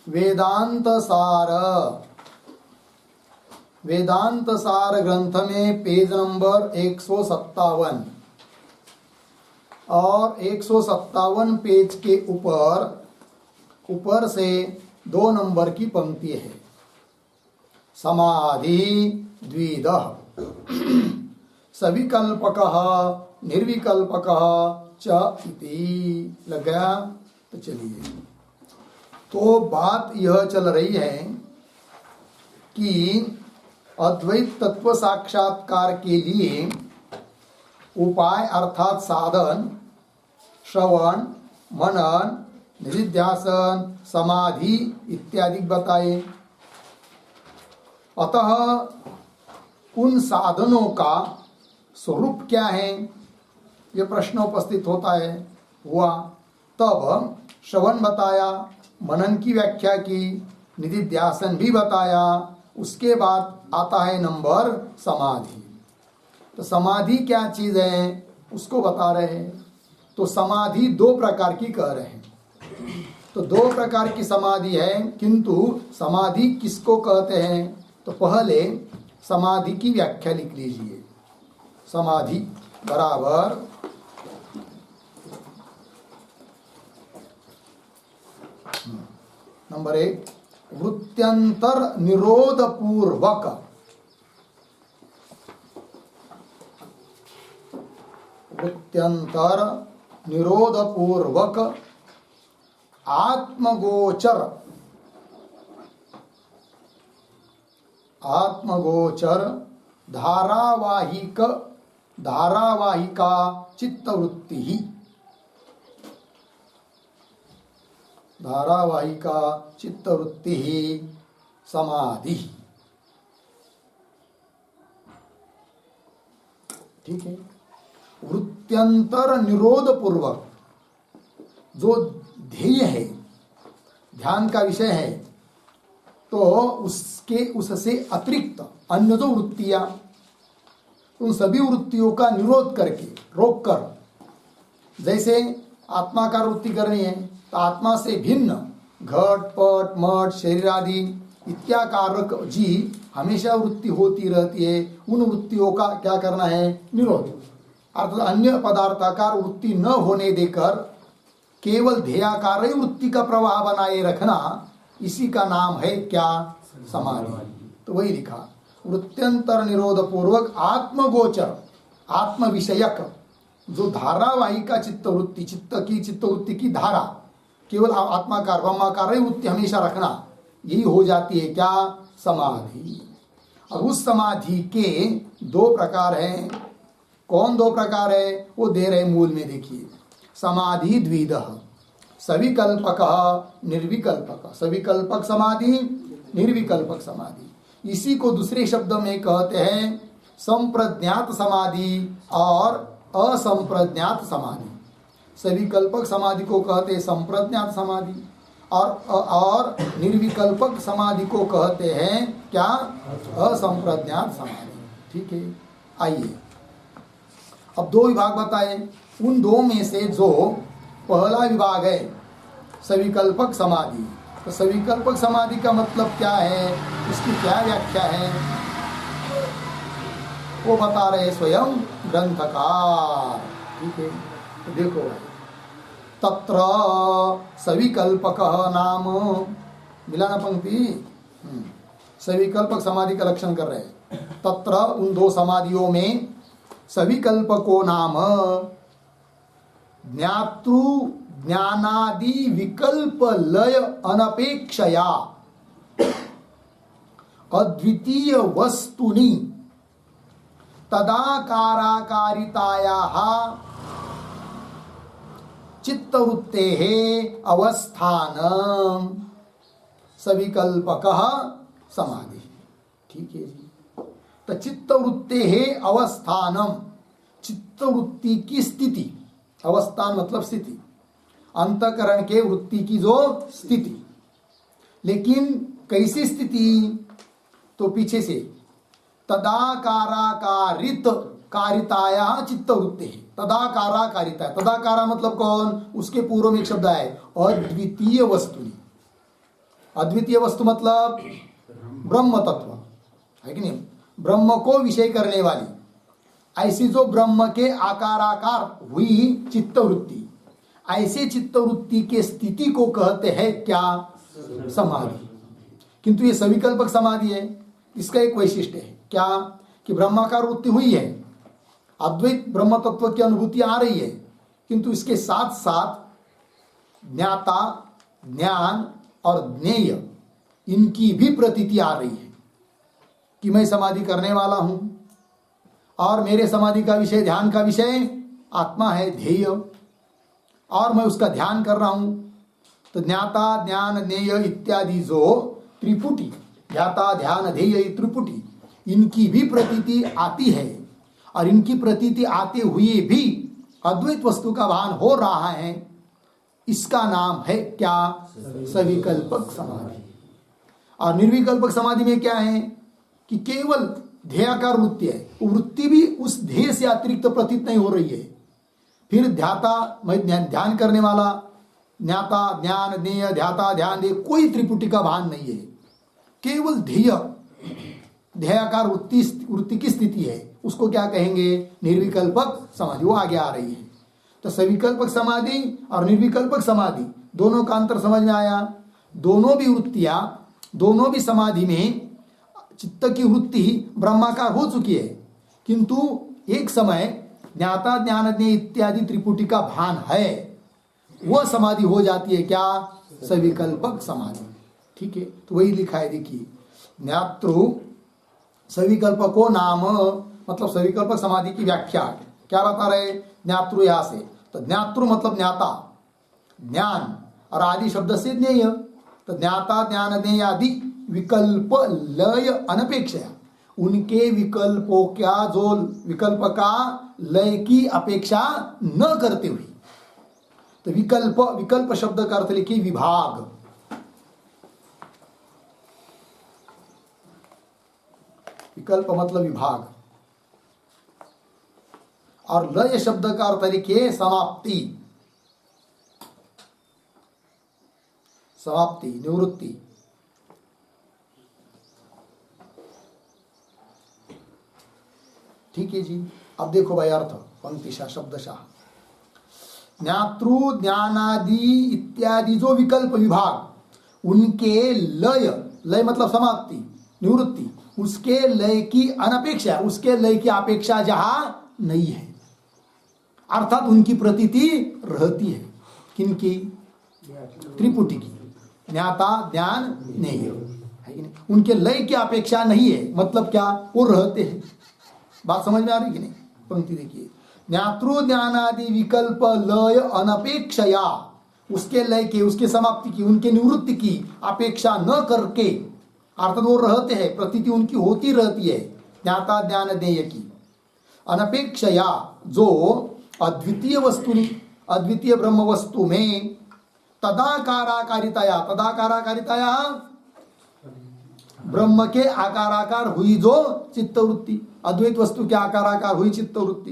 वेदांत सार, वेदांत सार ग्रंथ में पेज नंबर 157 और 157 पेज के ऊपर से 2 नंबर की पंक्ति है। समाधि द्विधः सविकल्पकः निर्विकल्पकः च इति। लग गया? तो चलिए, तो बात यह चल रही है कि अद्वैत तत्व साक्षात्कार के लिए उपाय अर्थात साधन श्रवण, मनन, निधिध्यासन, समाधि इत्यादि बताए। अतः उन साधनों का स्वरूप क्या है, यह प्रश्न उपस्थित होता है। हुआ तब श्रवण बताया, मनन की व्याख्या की, निधिध्यासन भी बताया। उसके बाद आता है नंबर समाधि। तो समाधि क्या चीज है उसको बता रहे हैं। तो समाधि 2 प्रकार की कह रहे हैं। तो 2 प्रकार की समाधि है, किंतु समाधि किसको कहते हैं? तो पहले समाधि की व्याख्या लिख लीजिए। समाधि बराबर नंबर 1 वृत्त्यंतर निरोध पूर्वक, वृत्त्यंतर निरोध पूर्वक आत्मगोचर, आत्मगोचर धारावाहिका चित्तवृत्ति ही, धारावाहिका चित्तवृत्ति ही समाधि। ठीक है। वृत्त्यंतर निरोध पूर्वक जो ध्येय है, ध्यान का विषय है, तो उससे अतिरिक्त अन्य जो वृत्तियां, उन सभी वृत्तियों का निरोध करके, रोक कर, जैसे आत्माकार वृत्ति करनी है तो आत्मा से भिन्न घट पट मठ शरीर आदि इत्याकारक जी हमेशा वृत्ति होती रहती है। उन वृत्तियों का क्या करना है? निरोध। अर्थात अन्य पदार्थाकार वृत्ति न होने देकर केवल ध्येयाकार ही वृत्ति का प्रवाह बनाए रखना, इसी का नाम है क्या? समाधि। तो वही लिखा, वृत्त्यंतर निरोध पूर्वक आत्मगोचर, आत्म विषयक जो धारावाहिका चित्तवृत्ति, चित्तवृत्ति की धारा, केवल आत्माकार ब्रह्माकार ही वृत्ति हमेशा रखना, यही हो जाती है क्या? समाधि। और उस समाधि के 2 प्रकार हैं। कौन 2 प्रकार है वो दे रहे मूल में, देखिए। समाधि द्विधः सविकल्पक निर्विकल्पक, सविकल्पक समाधि, निर्विकल्पक समाधि। इसी को दूसरे शब्दों में कहते हैं संप्रज्ञात समाधि और असंप्रज्ञात समाधि। सविकल्पक समाधि को कहते हैं संप्रज्ञात समाधि, और निर्विकल्पक समाधि को कहते हैं क्या? असंप्रज्ञात समाधि। ठीक है। आइए अब 2 विभाग बताए। उन 2 में से जो पहला विभाग है सविकल्पक समाधि, तो सविकल्पक समाधि का मतलब क्या है, उसकी क्या व्याख्या है, वो बता रहे स्वयं ग्रंथकार। ठीक है। तो देखो, तत्र सविकल्पक नाम, मिला ना पंक्ति? सविकल्पक समाधि का लक्षण कर रहे हैं। तत्र उन 2 समाधियों में सविकल्पको नाम ज्ञातृ ज्ञानादि विकल्प लय अनपेक्षया अद्वितीय वस्तुनि तदाकाराकारितायाः चित्तवृत्तेः अवस्थानम सविकल्पकः समाधि। ठीक है जी। तो चित्तवृत्तेः अवस्थानम, चित्तवृत्ति की स्थिति, अवस्थान मतलब स्थिति, अंतःकरण के वृत्ति की जो स्थिति। लेकिन कैसी स्थिति? तो पीछे से तदाकाराकारित कारिताया चित्तवृत्ति है। तदाकाराकारिता, तदाकारा मतलब कौन? उसके पूर्व में एक शब्द है अद्वितीय वस्तुनि। अद्वितीय वस्तु मतलब ब्रह्म तत्व है कि नहीं, ब्रह्म को विषय करने वाली ऐसी जो ब्रह्म के आकाराकार हुई चित्तवृत्ति, ऐसे चित्तवृत्ति के स्थिति को कहते हैं क्या? समाधि। किंतु ये सविकल्पक समाधि है। इसका एक वैशिष्ट्य है क्या कि ब्रह्माकार वृत्ति हुई है, अद्वैत ब्रह्म तत्व की अनुभूति आ रही है, किंतु इसके साथ साथ ज्ञाता, ज्ञान और ज्ञेय इनकी भी प्रतीति आ रही है कि मैं समाधि करने वाला हूं और मेरे समाधि का विषय, ध्यान का विषय आत्मा है, ध्येय, और मैं उसका ध्यान कर रहा हूं। तो ज्ञाता, ज्ञान, ज्ञेय इत्यादि जो त्रिपुटी, ज्ञाता, ध्यान, ध्येय त्रिपुटी, इनकी भी प्रतीति आती है और इनकी प्रतीति आते हुए भी अद्वैत वस्तु का भान हो रहा है। इसका नाम है क्या? सविकल्पक समाधि। और निर्विकल्पक समाधि में क्या है कि केवल ध्येयाकार वृत्ति है, वृत्ति भी उस ध्येय से अतिरिक्त प्रतीत नहीं हो रही है। फिर ध्याता, मैं ध्यान करने वाला, ज्ञाता, ज्ञान, ज्ञेय, ध्याता, ध्यान दे, कोई त्रिपुटी का भान नहीं है, केवल ध्येय, ध्येयाकार वृत्ति की स्थिति है। उसको क्या कहेंगे? निर्विकल्पक समाधि। वो आगे आ रही है। तो सविकल्पक समाधि और निर्विकल्पक समाधि दोनों का अंतर समझ में आया। दोनों भी वृत्तियां, दोनों भी समाधि में चित्त की वृत्ति ब्रह्माकार हो चुकी है, किंतु एक समय ज्ञाता, ज्ञान, ज्ञेय इत्यादि त्रिपुटी का भान है, वह समाधि हो जाती है क्या? सविकल्पक समाधि। ठीक है, तो वही लिखा है, देखिए, ज्ञातृ सविकल्पको नाम, मतलब सविकल्पक समाधि की व्याख्या क्या बता रहे? ज्ञातृ यहां से, तो ज्ञातृ मतलब ज्ञाता, ज्ञान और आदि शब्द से ज्ञेय। तो ज्ञाता, ज्ञान, ज्ञेय आदि विकल्प लय अनपेक्षा, उनके विकल्पों का जो विकल्प का लय की अपेक्षा न करते हुए। तो विकल्प, विकल्प शब्द का अर्थ लिखिए विभाग। विकल्प मतलब विभाग, और लय शब्द का अर्थ लिखिए समाप्ति, समाप्ति, निवृत्ति। ठीक है जी। अब देखो भाई अर्थ पंक्तिशः शब्दशः, ज्ञातृ, ज्ञानादि इत्यादि जो विकल्प विभाग, उनके लय, लय मतलब समाप्ति, निवृत्ति, उसके लय की अनपेक्षा, उसके लय की अपेक्षा जहां नहीं है, अर्थात उनकी प्रतीति रहती है। किनकी? त्रिपुटी की, ज्ञाता, ज्ञान, ज्ञेय, है कि नहीं? उनके लय की अपेक्षा नहीं है, मतलब क्या? वो रहते हैं। बात समझ में आ रही कि नहीं? पंक्ति देखिए, ज्ञातृ, ज्ञानादि विकल्प लय अनपेक्षया, उसके लय के, उसके समाप्ति की, उनके निवृत्ति की अपेक्षा न करके, अर्थात वो रहते हैं, प्रतीति उनकी होती रहती है, ज्ञाता, ज्ञान, ज्ञेय की अनपेक्षया, जो अद्वितीय वस्तु, अद्वितीय ब्रह्म वस्तु में तदाकाराकारिताया, तदाकाराकारिताया ब्रह्म के आकाराकार हुई जो चित्तवृत्ति, अद्वैत वस्तु के आकाराकार हुई चित्तवृत्ति,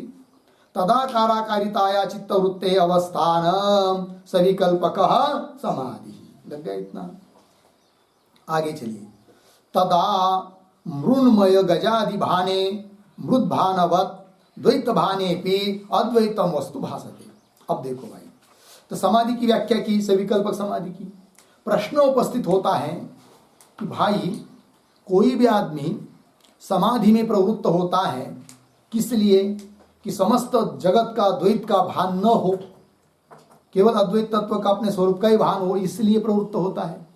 तदाकाराकारिताया चित्तवृत्ते अवस्थान सविकल्पकः समाधि। लग गया इतना? आगे चलिए, तदा मृण्मय गजादि भाने मृद्भानवत् द्वैत भाने पे अद्वैतम वस्तु भासते। अब देखो भाई, तो समाधि की व्याख्या की, सविकल्पक समाधि की। प्रश्न उपस्थित होता है कि भाई कोई भी आदमी समाधि में प्रवृत्त होता है, किस लिए? कि समस्त जगत का द्वैत का भान न हो, केवल अद्वैत तत्व का अपने स्वरूप का ही भान हो, इसलिए प्रवृत्त होता है।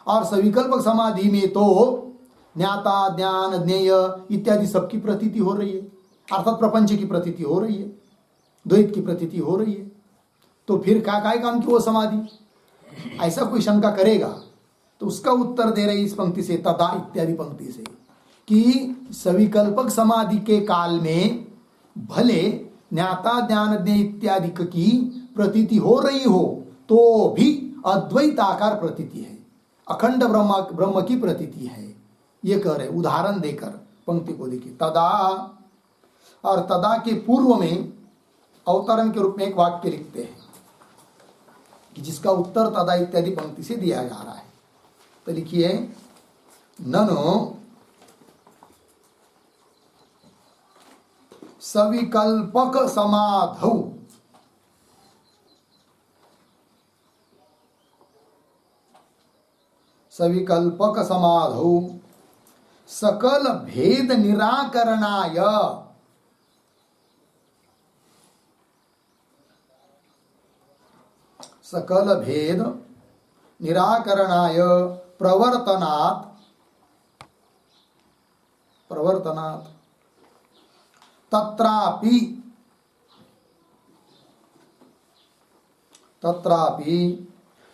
और सविकल्पक समाधि में तो ज्ञाता, ज्ञान, ज्ञेय इत्यादि सबकी प्रतीति हो रही है, अर्थात प्रपंच की प्रतीति हो रही है, द्वैत की प्रतीति हो रही है। तो फिर क्या काम की वो समाधि? ऐसा कोई शंका करेगा तो उसका उत्तर दे रही इस पंक्ति से, तदा इत्यादि पंक्ति से, कि सविकल्पक समाधि के काल में भले ज्ञाता, ज्ञान, ज्ञेय इत्यादि की प्रतीति हो रही हो, तो भी अद्वैत आकार प्रतीति है, अखंड ब्रह्म की प्रतीति है। ये कह रहे उदाहरण देकर पंक्ति को देखिए, तदा, और तदा के पूर्व में अवतरण के रूप में एक वाक्य लिखते हैं कि जिसका उत्तर तदा इत्यादि पंक्ति से दिया जा रहा है। तो लिखिए ननु सविकल्पक समाधौ सविकल्पक समाधौ सकल भेद निराकरणाय सकल भेद निराकरणाय प्रवर्तनात् तत्रापि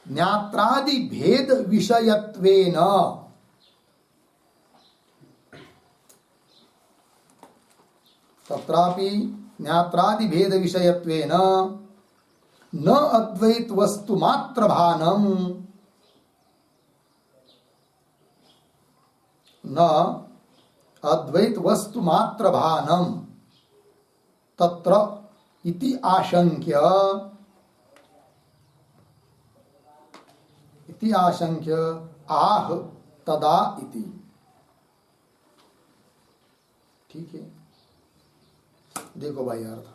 ज्ञात्रादि भेद विषयत्वेन न अद्वैत वस्तु मात्र भानम तत्र इति आशंक्य आह तदा इति। ठीक है, देखो भाई अर्थ।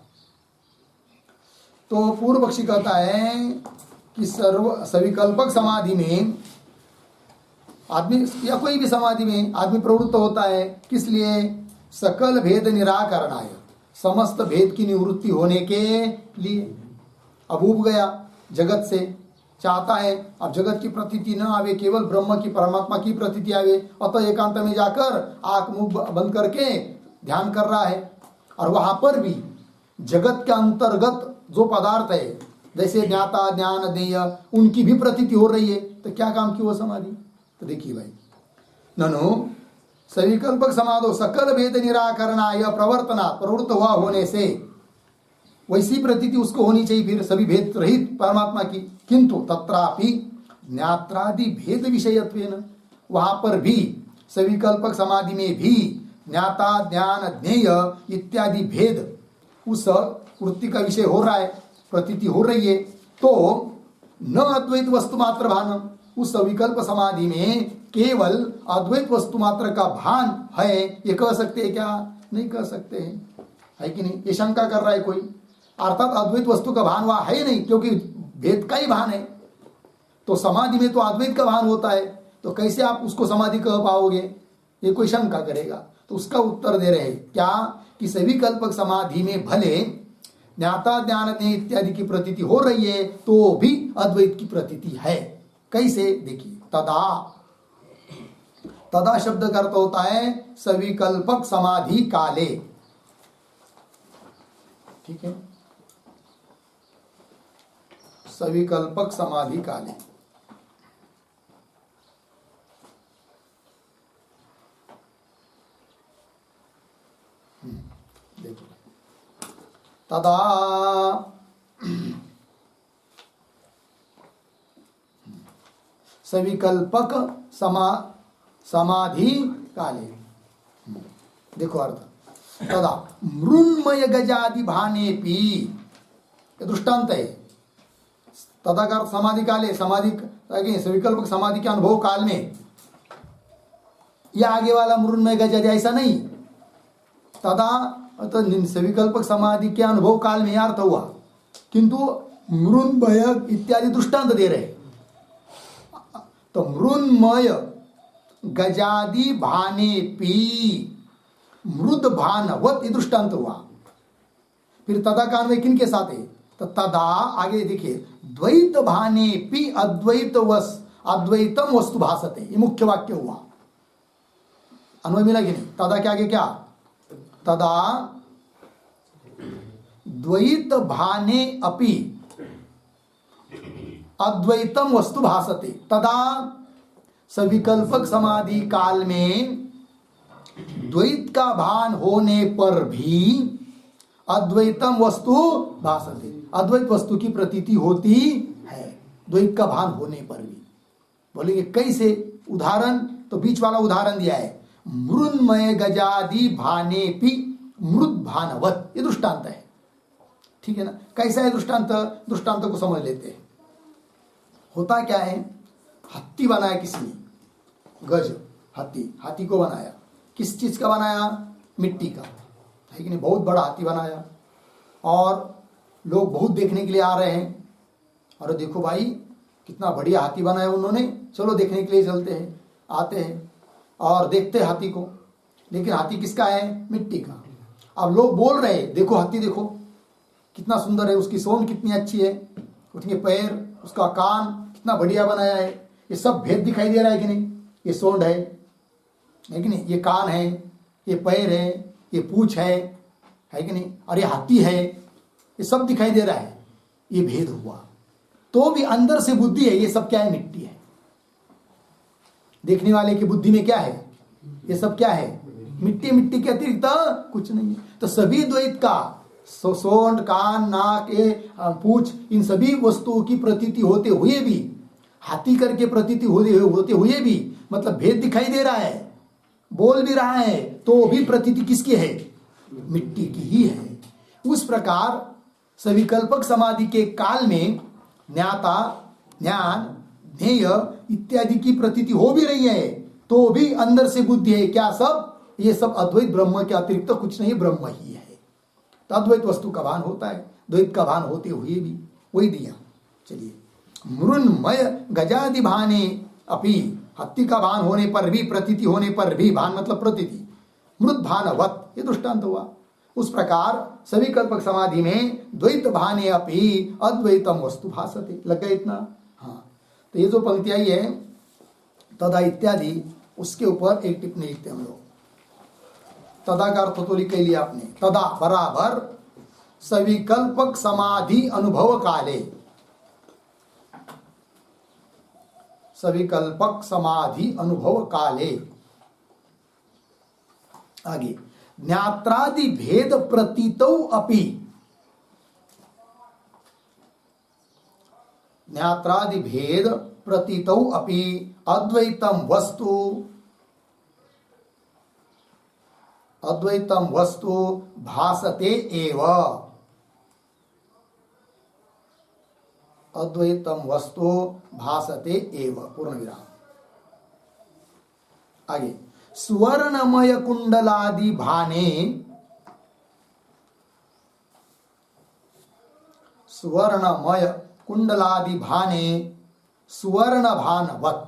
तो पूर्व पक्षी कहता है कि सविकल्पक समाधि में आदमी या कोई भी समाधि में आदमी प्रवृत्त होता है, किस लिए? सकल भेद निराकरणाय, समस्त भेद की निवृत्ति होने के लिए। अब उब गया जगत से, चाहता है अब जगत की प्रतीति न आवे, केवल ब्रह्म की परमात्मा की प्रतीति आवे, अतः एकांत में जाकर आंख मुंह बंद करके ध्यान कर रहा है। और वहां पर भी जगत के अंतर्गत जो पदार्थ है, जैसे ज्ञाता ज्ञान देय, उनकी भी प्रतीति हो रही है, तो क्या काम की वो समाधि? तो देखिए भाई, ननु सविकल्पक समाधो सकल भेद निराकरणाय प्रवर्तना, प्रवृत्त हुआ होने से वैसी प्रतीति उसको होनी चाहिए फिर सभी भेद रहित परमात्मा की। किंतु तत्रापि ज्ञात्रादि भेद विषयत्वेन, वहां पर भी सविकल्पक समाधि में भी ज्ञाता ज्ञान ज्ञेय इत्यादि भेद उस वृत्ति का विषय हो रहा है, प्रतीति हो रही है। तो न अद्वैत वस्तु मात्र भान, उस सविकल्प समाधि में केवल अद्वैत वस्तु मात्र का भान है, ये कह सकते हैं क्या? नहीं कह सकते हैं, है कि नहीं? ये शंका कर रहा है कोई, अर्थात अद्वैत वस्तु का भान वहां है नहीं, क्योंकि भेद का ही भान है। तो समाधि में तो अद्वैत का भान होता है, तो कैसे आप उसको समाधि कह पाओगे? ये कोई शंका करेगा। तो उसका उत्तर दे रहे हैं क्या, कि सविकल्पक समाधि में भले ज्ञाता ज्ञान इत्यादि की प्रतीति हो रही है, तो भी अद्वैत की प्रतीति है। कैसे? देखिए, तदा शब्द का अर्थ होता है सविकल्पक समाधि काले। ठीक है, सविकल्पक समाधि काले। देखो, तदा सविकल्पक समाधि काले। देखो अर्थ, तदा मृन्मय गजादि भानेपि, दृष्टांत है। तदा का समाधि काले, समाधि सविकल्पक समाधि के अनुभव काल में, यह आगे वाला मृन्मय गजादि ऐसा नहीं। तदा तो सविकल्पक समाधि के अनुभव काल में अर्थ हुआ, किंतु मृन्मय इत्यादि दृष्टांत दे रहे। तो मृन्मय गजादि भानेपि मृद भानवत, दृष्टांत हुआ। फिर तदा का अन्वय किन के साथ है? तो तदा आगे देखिए, द्वैत भानेपि अद्वैतम वस्तु भासते, ये मुख्य वाक्य हुआ। अन्वय मिला कि नहीं? तदा के आगे क्या? तदा द्वैत भाने अपि अद्वैतम वस्तु भासते। तदा सविकल्पक समाधि काल में द्वैत का भान होने पर भी अद्वैतम वस्तु भासते, अद्वैत वस्तु की प्रतीति होती है, द्वैत का भान होने पर भी। बोलेंगे कैसे? उदाहरण तो बीच वाला उदाहरण दिया है, मृन्मय गजादि भानेपि मृद भानवत, ये दृष्टांत है। ठीक है ना? कैसा है दृष्टांत? दृष्टांत को समझ लेते हैं। होता क्या है, हत्ती बनाया किसी ने, गज, हाथी, हाथी को बनाया। किस चीज का बनाया? मिट्टी का, है कि नहीं? बहुत बड़ा हाथी बनाया और लोग बहुत देखने के लिए आ रहे हैं। अरे देखो भाई कितना बढ़िया हाथी बनाया उन्होंने, चलो देखने के लिए चलते हैं। आते हैं और देखते हैं हाथी को, लेकिन हाथी किसका है? मिट्टी का। अब लोग बोल रहे हैं देखो हाथी देखो कितना सुंदर है, उसकी सूंड कितनी अच्छी है, उसके पैर, उसका कान कितना बढ़िया बनाया है। ये सब भेद दिखाई दे रहा है कि नहीं? ये सूंड है कि नहीं? ये कान है, ये पैर है, ये पूंछ है कि नहीं? और ये हाथी है, ये सब दिखाई दे रहा है। ये भेद हुआ। तो भी अंदर से बुद्धि है, ये सब क्या है? मिट्टी है। देखने वाले की बुद्धि में क्या है? ये सब क्या है? मिट्टी। मिट्टी के अतिरिक्त कुछ नहीं है। तो सभी द्वैत का, सोंड, कान, नाक, पूंछ, इन सभी वस्तुओं की प्रतीति होते हुए भी, हाथी करके प्रतीति होते हुए भी, मतलब भेद दिखाई दे रहा है, बोल भी रहा है, तो भी प्रतीति किसकी है? मिट्टी की ही है। उस प्रकार सविकल्पक समाधि के काल में ज्ञाता, ज्ञान, ध्येय इत्यादि की प्रतीति हो भी रही है, तो भी अंदर से बुद्धि है क्या? सब ये सब अद्वैत ब्रह्म के अतिरिक्त तो कुछ नहीं, ब्रह्म ही है। तो अद्वैत वस्तु का भान होता है, द्वैत का भान होते हुए भी वही दिया। चलिए, मृन्मय गजादि भाने अपि, हत्ती का भान होने पर भी, प्रतीति होने पर भी, भान मतलब प्रतीति, मृद भानवत, ये दृष्टांत हुआ। उस प्रकार सभी कल्पक समाधि में द्वैत भाने अपि अद्वैतम वस्तु भासते। लग गया इतना? हाँ। तो ये जो पंक्ति आई है तदा इत्यादि, उसके ऊपर एक टिप्पणी लिखते हैं हम लोग। तदा का अर्थ तो लिख लिया आपने। तदा बराबर सविकल्पक समाधि अनुभव काले, सविकल्पक समाधि अनुभव काले, आगे ज्ञात्रादि भेद प्रतीतौ अपि, ज्ञात्रादि भेद प्रतीतौ अपि अद्वैतम वस्तु, अद्वैतम वस्तु भासते एव, अद्वैतम वस्तु भासते एव, पूर्ण विराम। आगे सुवर्णमय कुंडलादि भाने, सुवर्णमय कुंडलादि भाने सुवर्ण भानवत,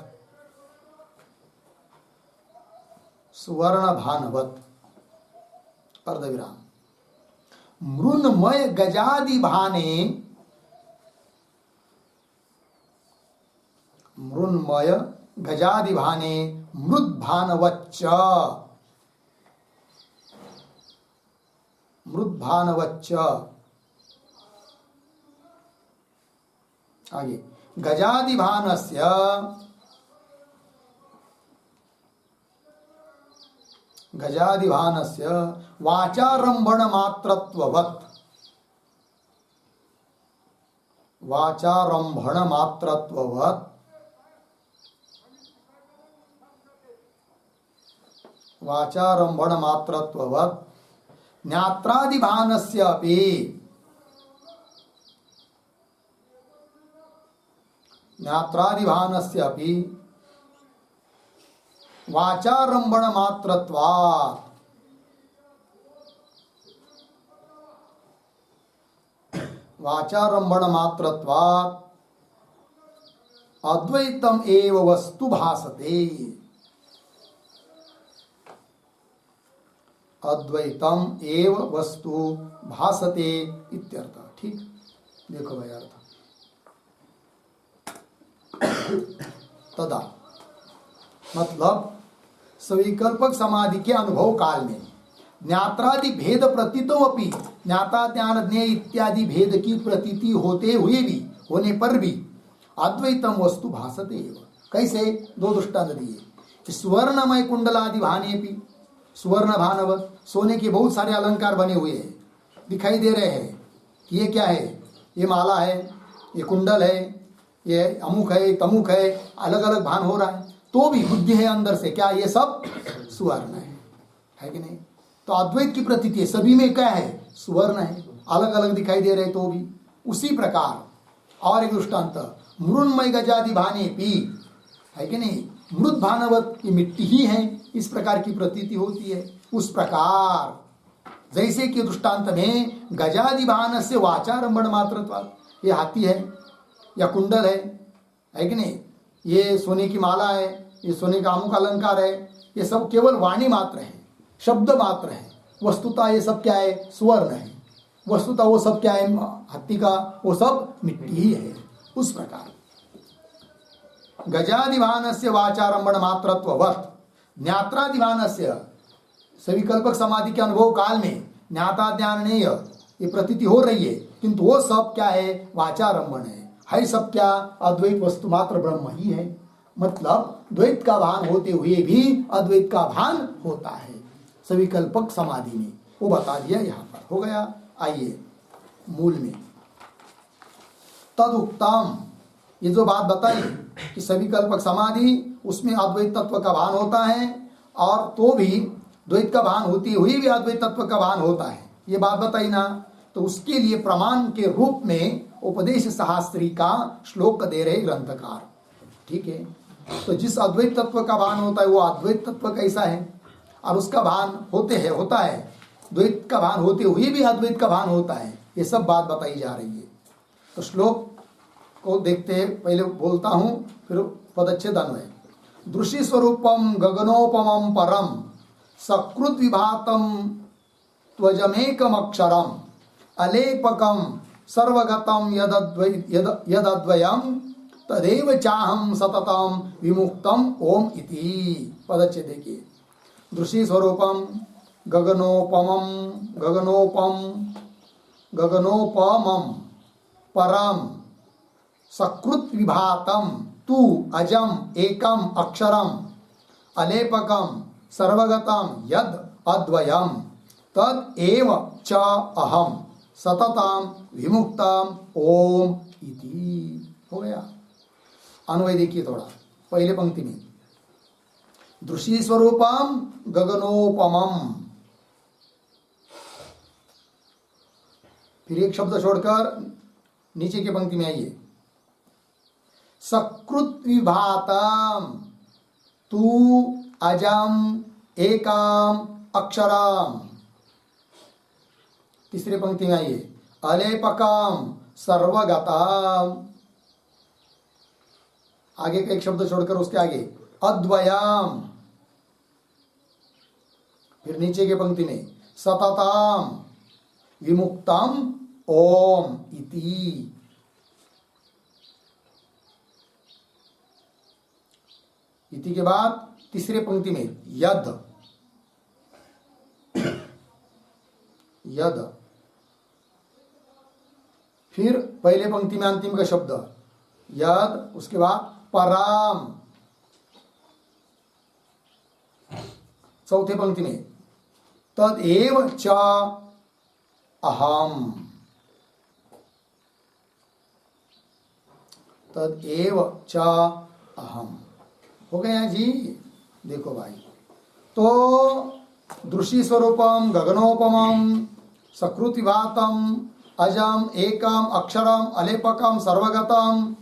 सुवर्ण भानवत, अर्धविराम। मृन्मय गजादि भाने, मृन्मय गजादि भाने मृद भानवच्च, मृद भानवच्च। आगे गजादि भानस्य, गजादि भानस्य वाचारंभण मात्रत्ववत्, वाचारंभण मात्रत्ववत्, वाचारंभण मात्रत्ववत् ज्ञात्रादि भानस्य अपि, ज्ञात्रादि भानस्य अपि वाचारंभण मात्रत्वात्, वाचारंभण मात्रत्वात् अद्वैतम एव वस्तु भासते, अद्वैतम एव वस्तु भासते इत्यर्थ। ठीक, देखो भाई अर्थ। तदा मतलब सविकल्पक समाधि के अनुभव काल में ज्ञात्रादि भेद प्रतीतो अपि, ज्ञाता ज्ञान ज्ञेय इत्यादि भेद की प्रतीति होते हुए भी, होने पर भी अद्वैतम वस्तु भासते एव। कैसे? दो दृष्टांत दिए। स्वर्णमय कुंडलादि भाने भी, सुवर्ण भानव, सोने के बहुत सारे अलंकार बने हुए हैं, दिखाई दे रहे हैं कि ये क्या है, ये माला है, ये कुंडल है, ये अमुक है, तमुक है, अलग अलग भान हो रहा है, तो भी बुद्धि है अंदर से क्या ये सब सुवर्ण है कि नहीं? तो अद्वैत की प्रतीति है, सभी में क्या है? सुवर्ण है, अलग अलग दिखाई दे रहे तो भी। उसी प्रकार और एक दृष्टांत, मृन्मय गजादि भाने भी, है कि नहीं। मृद भानवत, ये मिट्टी ही है, इस प्रकार की प्रतीति होती है। उस प्रकार जैसे कि दृष्टांत में गजादिभान से वाचारंभण मात्रत्वात्, ये हाथी है या कुंडल है कि नहीं, ये सोने की माला है, ये सोने का अमुक अलंकार है, ये सब केवल वाणी मात्र है, शब्द मात्र है। वस्तुतः ये सब क्या है, स्वर्ण है। वस्तुतः वो सब क्या है, हाथी का वो सब मिट्टी ही है। उस प्रकार गजादिभान से वाचारंभण मात्रत्ववत् ज्ञात्रादिभान से, सविकल्पक समाधि के अनुभव काल में ज्ञाता ज्ञानेय ये प्रतीति हो रही है, किंतु वो सब क्या है, वाचारंभण है सब क्या, अद्वैत वस्तु मात्र ब्रह्म ही है। मतलब द्वैत का भान होते हुए भी अद्वैत का भान होता है सविकल्पक समाधि में, वो बता दिया यहाँ पर। हो गया। आइए मूल में, तदुक्तम, ये जो बात बताई कि सविकल्पक समाधि उसमें अद्वैत तत्व का भान होता है, और तो भी द्वैत का भान होती हुई भी अद्वैत तत्व का भान होता है, ये बात बताई ना। तो उसके लिए प्रमाण के रूप में उपदेश शास्त्री का श्लोक दे रहे ग्रंथकार। ठीक है। तो जिस अद्वैत तत्व का भान होता है वो अद्वैत तत्व कैसा है, और उसका भान होता है द्वैत का भान होते हुए भी अद्वैत का भान होता है, ये सब बात बताई जा रही है। तो श्लोक को देखते हैं, पहले बोलता हूं फिर पदच्छेद अन्वय। दृश्य स्वरूपम गगनोपमं परम सकृत विभातम त्वजमेकम अक्षरम अलेपकम सर्वगतम यदद्वयम तदेव चाहम सततम विमुक्तम ओम इति। पदच्छेद देखिए। दृश्य स्वरूपम गगनोपमं परम सकृत विभातम तु अजम एकम अक्षरम अलेपकम सर्वगतम यद अद्वयम तद एव च अहम सततम विमुक्तम ओम इति। हो गया। अन्वय देखिए थोड़ा, पहले पंक्ति में दृश्य स्वरूपम गगनोपमम, फिर एक शब्द छोड़कर नीचे की पंक्ति में आइए। सकृत विभातम तू अजम एकम अक्षरम, तीसरी पंक्ति में आइए। अलेपकम सर्वगतम, आगे का एक शब्द छोड़कर उसके आगे अद्वयम, फिर नीचे के पंक्ति में सततम विमुक्तम ओम इति। इति के बाद तीसरे पंक्ति में यद, फिर पहले पंक्ति में अंतिम का शब्द यद, उसके बाद परम, चौथे पंक्ति में तदेव च अहम, तदेव च अहम। हो गया जी। देखो भाई, तो दृश्य स्वरूपम गगनोपमं सकृत विभातम अजम एकम अक्षरम अलेपकम सर्वगतम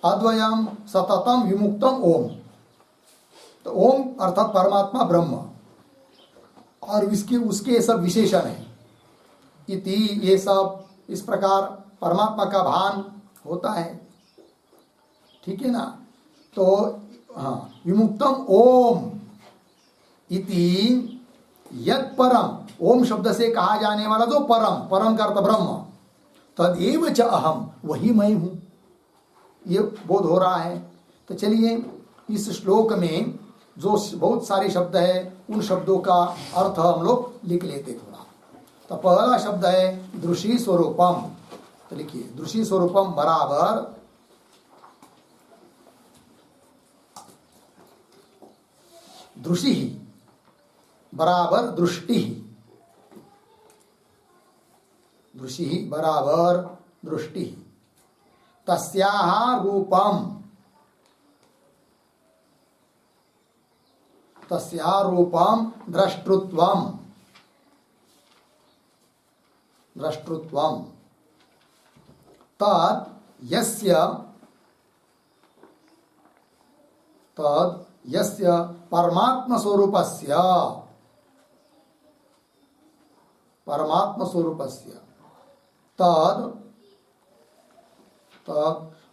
अद्वयम सततम विमुक्तम ओम। तो ओम अर्थात परमात्मा ब्रह्म, और उसके सब विशेषण है। इति, ये सब इस प्रकार परमात्मा का भान होता है। ठीक है ना। तो हाँ, विमुक्तम ओम इति यद परम, ओम शब्द से कहा जाने वाला जो परम का अर्थ ब्रह्म, तदेव च अहम, वही मैं हूं, ये बोध हो रहा है। तो चलिए इस श्लोक में जो बहुत सारे शब्द है उन शब्दों का अर्थ हम लोग लिख लेते थोड़ा। तो पहला शब्द है दृश्य स्वरूपम। तो लिखिए, दृश्य स्वरूपम बराबर दृषि बराबर दृष्टि, दृषि बराबर दृष्टि, तस्याः रूपम, तस्याः रूपम द्रष्टृत्वम, द्रष्टृत्वम तत् यस्य तद यस्य परमात्म स्वरूपस्य तद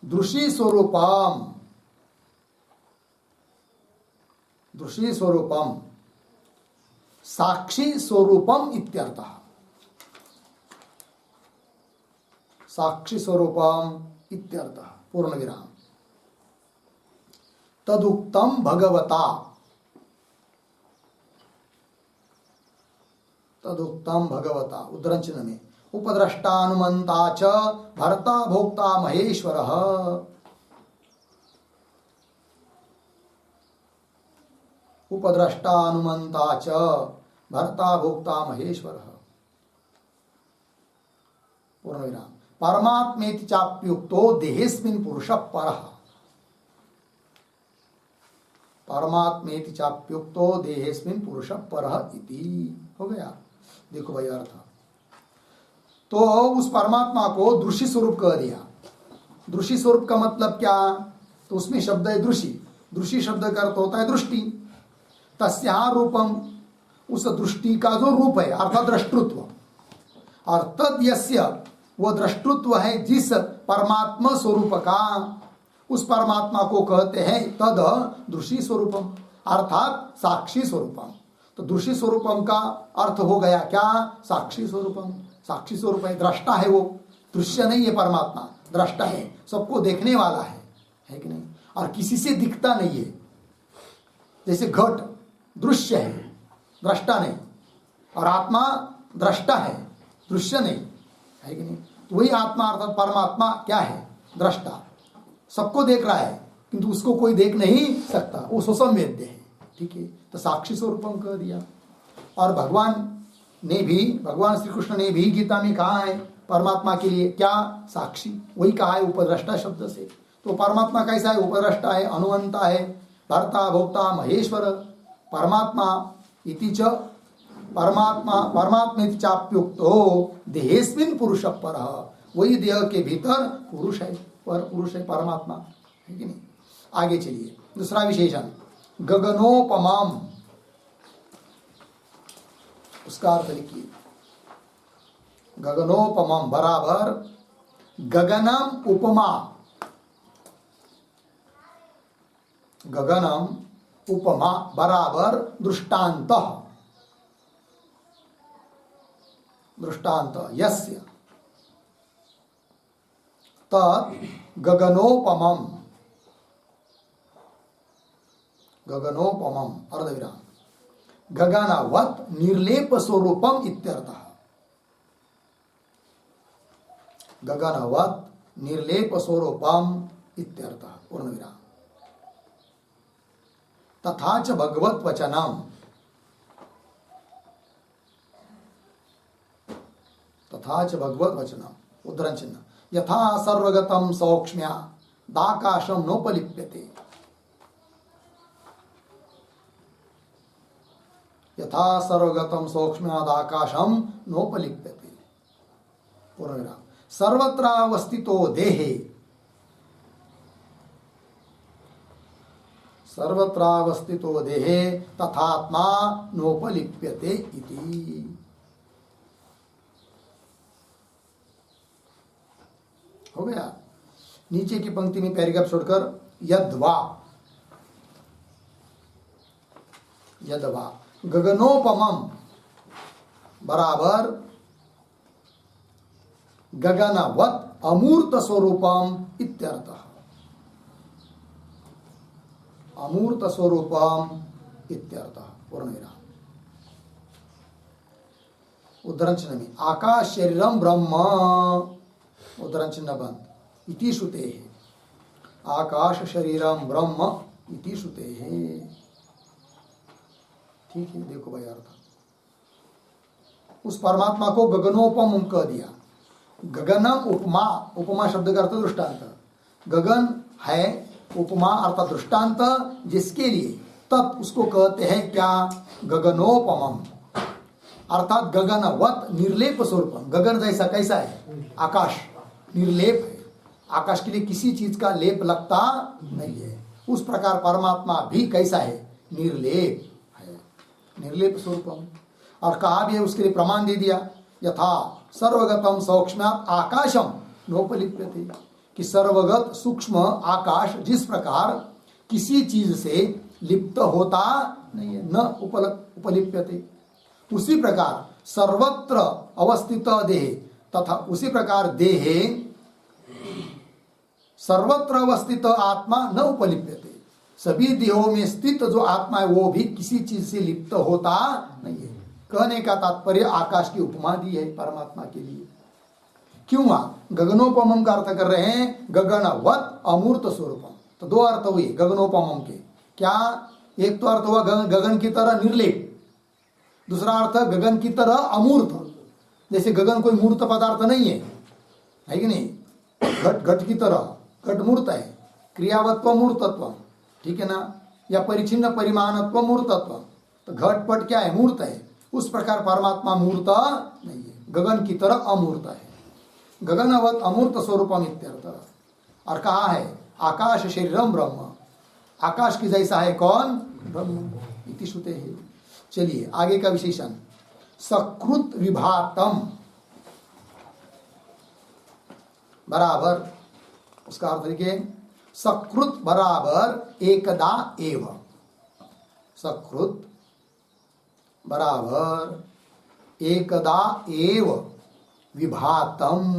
दृशी स्वरूपम साक्षी स्वरूपम इत्यर्थः। साक्षी स्वरूपम इत्यर्थः पूर्ण विराम। तदुक्तम भगवता उद्धरण चिन्ह में उपद्रष्टानुमंता च भर्ता भोक्ता महेश्वरः। उपद्रष्टानुमंता च भर्ता भोक्ता महेश्वरः पूर्ण विराम। परमात्मेति चाप्युक्तो देहेस्मिन् पुरुषः परः। परमात्मेति चाप्युक्तो देहेस्मिन् पुरुषः परः इति हो गया। देखो भाई अर्थ, तो उस परमात्मा को दृश्य स्वरूप कह दिया। दृश्य स्वरूप का मतलब क्या? तो उसमें शब्द है दृषि। दृषि शब्द का अर्थ होता है दृष्टि। तस्या रूपम, उस दृष्टि का जो रूप है अर्थात दृष्टृत्व, और तद यस्य, वो दृष्टृत्व है जिस परमात्मा स्वरूप का, उस परमात्मा को कहते हैं तद दृश्य स्वरूपम अर्थात साक्षी स्वरूपम। तो दृश्य स्वरूपम का अर्थ हो गया क्या? साक्षी स्वरूपम। साक्षी स्वरूप है, दृष्टा है वो, दृश्य नहीं है परमात्मा, दृष्टा है, सबको देखने वाला है कि नहीं? और किसी से दिखता नहीं है। जैसे घट दृश्य है, दृष्टा नहीं, और आत्मा दृष्टा है, दृश्य नहीं, है कि नहीं? तो वही आत्मा अर्थात परमात्मा क्या है? दृष्टा, सबको देख रहा है किंतु उसको कोई देख नहीं सकता, वो स्वसंवेद्य है। ठीक है, तो साक्षी स्वरूपम कह दिया। और भगवान श्री कृष्ण ने भी गीता में कहा है परमात्मा के लिए क्या? साक्षी, वही कहा है उपद्रष्टा शब्द से। तो परमात्मा कैसा है? उपद्रष्टा है, अनुमंता है, भर्ता भोक्ता महेश्वर। परमात्मा इति च परमात्मेति चाप्युक्तो देहेस्मिन् पुरुषः परः, वही देह के भीतर पुरुष है, पुरुष है परमात्मा, है कि नहीं? आगे चलिए, दूसरा विशेषण गगनोपमम, उसका अर्थ लिखिए। गगनोपमम बराबर गगनम उपमा, गगनम उपमा बराबर दृष्टांत। दृष्टांत यस्य तत् गगनोपमम, गगनोपमम अर्धविराम गगनवत् निर्लेप स्वरूपम इत्यर्थः। गगनवत् निर्लेप स्वरूपम इत्यर्थः पूर्ण विराम। तथा च भगवत वचनम, तथा च भगवत वचनम उद्धरण चिन्ह यथा सर्वगतम सौक्ष्म्यादाकाशम नोपलिप्यते। यथा सर्वगतम सौक्ष्म्यादाकाशम नोपलिप्यते पूर्ण विराम। सर्वत्रावस्थितो देहे, सर्वत्रावस्थितो देहे तथात्मा नोपलिप्यते इति। हो गया। नीचे की पंक्ति में पैराग्राफ छोड़कर यद्वा, यद्वा गगनोपमम बराबर गगनवत् अमूर्त स्वरूपम इत्यर्थः। अमूर्त स्वरूपम इत्यर्थः पूर्ण विराम। उद्धरण चिन्ह में आकाश शरीरम ब्रह्म, उद्धरण चिन्ह बंद, इति श्रुते है। आकाश शरीरम ब्रह्म इति श्रुते है। ठीक है, देखो भाई अर्थ, उस परमात्मा को गगनोपम कह दिया। गगनम उपमा, उपमा शब्द का अर्थ दृष्टांत। गगन है, उपमा अर्थात दृष्टांत, जिसके लिए तत् उसको कहते हैं क्या? गगनोपमम अर्थात गगनवत निर्लेप स्वरूपम। गगन जैसा कैसा है? आकाश निर्लेप है, आकाश के लिए किसी चीज का लेप लगता नहीं है। उस प्रकार परमात्मा भी कैसा है? निर्लेप है, निर्लेप स्वरूपम। और कहा भी है, उसके लिए प्रमाण दे दिया, यथा सर्वगतम सौक्ष्म्यात् आकाशम नोपलिप्यते, कि सर्वगत सूक्ष्म आकाश जिस प्रकार किसी चीज से लिप्त होता नहीं है, न उपलिप्यते, उसी प्रकार सर्वत्र अवस्थित देह तथा उसी प्रकार देह सर्वत्र अवस्थित आत्मा न उपलिप्यते, सभी देहों में स्थित जो आत्मा है वो भी किसी चीज से लिप्त होता नहीं है। कहने का तात्पर्य आकाश की उपमा दी है परमात्मा के लिए। क्यों? गगनोपमम का अर्थ कर रहे हैं, गगनवत अमूर्त स्वरूपम। तो दो अर्थ हुए गगनोपमम के। क्या? एक तो अर्थ हुआ गगन की तरह निर्लेप, दूसरा अर्थ गगन की तरह अमूर्त। जैसे गगन कोई मूर्त पदार्थ नहीं है कि नहीं? घट घट की तरह, घट मूर्त है, क्रियावत्व मूर्तत्व, ठीक है ना? या परिचिन्न परिमाणत्व मूर्तत्व, तो घट पट क्या है? मूर्त है। उस प्रकार परमात्मा मूर्त नहीं है, गगन की तरह अमूर्त है। गगनवत अमूर्त स्वरूपम इत्यर्थ। और कहा है आकाश शरीरम ब्रह्म, आकाश की जैसा है कौन? ब्रह्म इति श्रुते है। चलिए आगे का विशेषण, सकृत विभातम बराबर, उसका अर्थ लिखिए, सकृत बराबर एकदा एव, सकृत बराबर एकदा एव विभातम,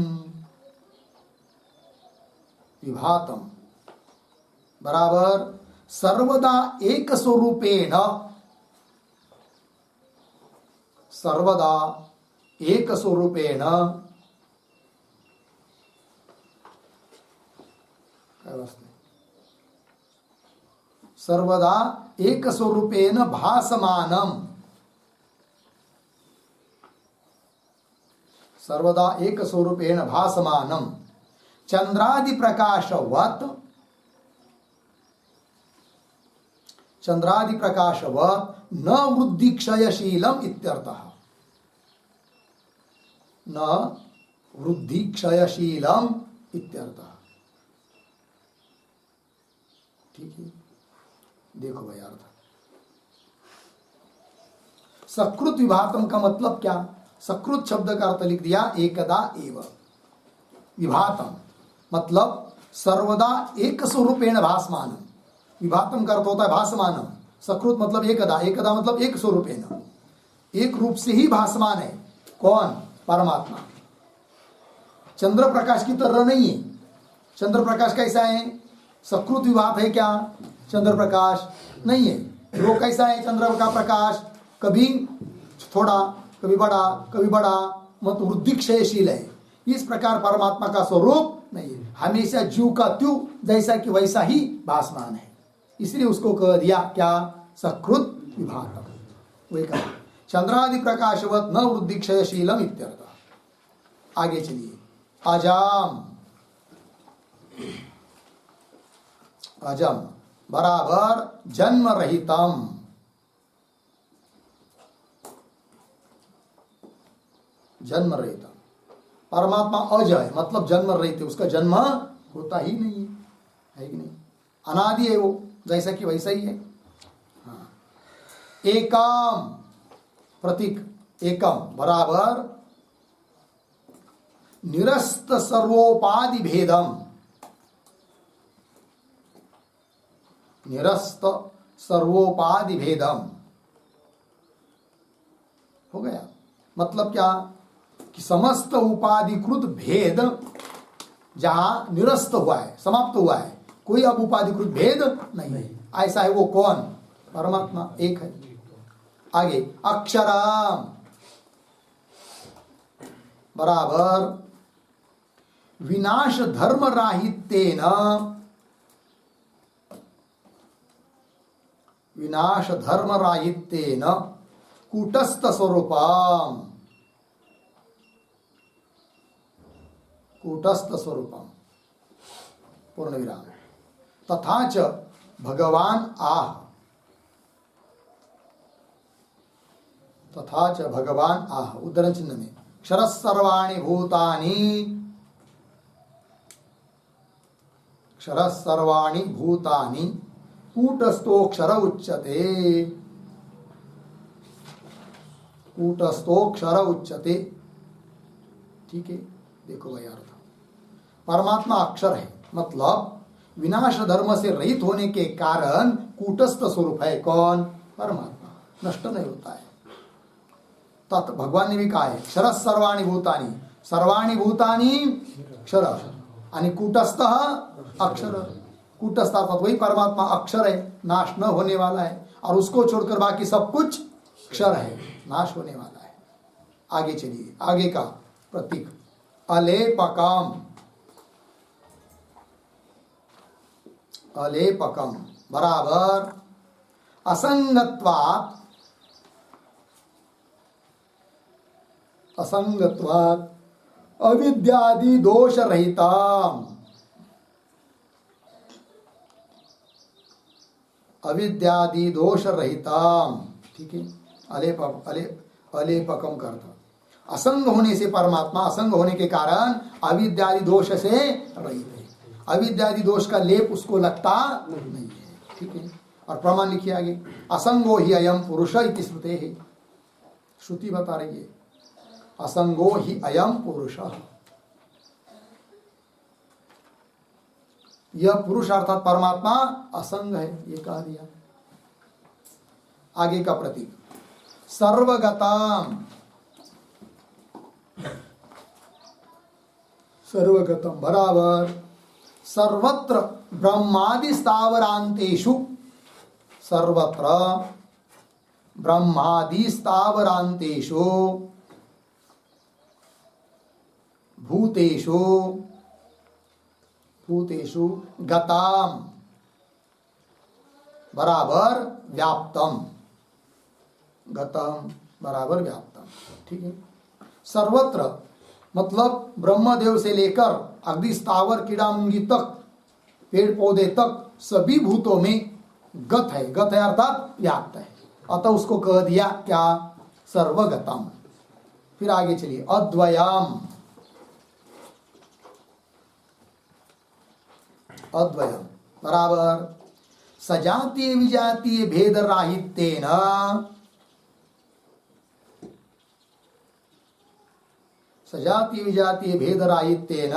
विभातम बराबर सर्वदा एक स्वरूपेण, सर्वदा एक स्वरूपेण, सर्वदा एक स्वरूपेण भासमानम, सर्वदा एक स्वरूपेण भासमानम चंद्रादि प्रकाशवत, चंद्रादि प्रकाशवत न वृद्धि क्षयशीलम इत्यर्थः, न वृद्धि क्षयशीलम इत्यर्थः। ठीक है, देखो भाई अर्थ, सकृत विभातम का मतलब क्या? सकृत शब्द का अर्थ लिख दिया एकदा एव, विभातम मतलब सर्वदा एक स्वरूपेण भासमानम, विभातम का अर्थ होता है भासमानम, सकृत मतलब एकदा, एकदा मतलब एक स्वरूपेण, एक रूप से ही भासमान है। कौन? परमात्मा। चंद्र प्रकाश की तरह नहीं है। चंद्र प्रकाश कैसा है? सकृत विभात है क्या? चंद्र प्रकाश नहीं है। वो कैसा है? चंद्र का प्रकाश कभी थोड़ा, कभी बड़ा, कभी बड़ा, मतलब वृद्धि क्षयशील है। इस प्रकार परमात्मा का स्वरूप नहीं है, हमेशा ज्यों का त्यों जैसा कि वैसा ही भासमान है। इसलिए उसको कह दिया क्या? सकृत विभातम। वही कहा चंद्रादि प्रकाशवत न वृद्धि क्षयशीलम इत्यर्थ। आगे चलिए, अजाम, अजम बराबर जन्म रहितम, जन्म रहितम। परमात्मा अज है मतलब जन्म रहित, उसका जन्म होता ही नहीं है कि नहीं? अनादि है वो, जैसा कि वैसा ही है। हाँ। एकम प्रतीक, एकम बराबर निरस्त सर्वोपाधि भेदम, निरस्त सर्वोपाधि भेदम हो गया। मतलब क्या? कि समस्त उपाधिकृत भेद जहां निरस्त हुआ है, समाप्त हुआ है, कोई अब उपाधिकृत भेद नहीं है। ऐसा है वो कौन? परमात्मा एक है। आगे अक्षरम बराबर विनाश धर्म राहित्येन, विनाश धर्म राहित्येन कूटस्थ स्वरूपम, कूटस्थ स्वरूपम पूर्ण विराम। तथा च भगवान आह, तथा च भगवान आह उद्धरण चिन्ह में क्षर सर्वाणि भूतानि, क्षर सर्वाणि भूतानि कूटस्थोक्षर उच्यते, कूटस्थोक्षर उच्यते। ठीक है, देखो भाई अर्थ, परमात्मा अक्षर है, मतलब विनाश धर्म से रहित होने के कारण कूटस्थ स्वरूप है। कौन? परमात्मा, नष्ट नहीं होता है। तत् भगवान ने भी कहा है, क्षर सर्वाणि भूतानि, सर्वाणि भूतानि क्षर, आणि कूटस्थ अक्षर। कूटस्थ अर्थात वही परमात्मा अक्षर है, नाश न होने वाला है, और उसको छोड़कर बाकी सब कुछ क्षर है, नाश होने वाला है। आगे चलिए, आगे का प्रतीक अलेपकम, अलेपकम बराबर असंगत्वात्, असंगत्वात् अविद्यादि दोष रहिताम, अविद्यादि दोष रहिताम। ठीक है, अलेपकम का अर्थ असंग होने से, परमात्मा असंग होने के कारण अविद्यादि दोष से रहित है। अविद्यादि दोष का लेप उसको लगता नहीं है। ठीक है, और प्रमाण लिखिए आगे, असंगो ही अयम पुरुष इति श्रुते है, श्रुति बता रही है असंगो ही अयम पुरुष, यह पुरुष अर्थात परमात्मा असंग है, ये कह दिया। आगे का प्रतीक सर्वगतम, सर्वगतम बराबर सर्वत्र ब्रह्मादि स्थावरांतेषु, सर्वत्र ब्रह्मादि स्थावरांतेषु भूतेषु, भूतेषु गताम बराबर व्याप्तम, गतम बराबर व्याप्तम। ठीक है, सर्वत्र मतलब ब्रह्मदेव से लेकर अगदी स्थावर कीड़ा मुंगी तक, पेड़ पौधे तक, सभी भूतों में गत है, गत है अर्थात व्याप्त है, अतः उसको कह दिया क्या? सर्वगतम। फिर आगे चलिए अद्वयम, अद्वयम बराबर सजातीय विजातीय भेद राहित्येन, सजातीय विजातीय भेद राहित्येन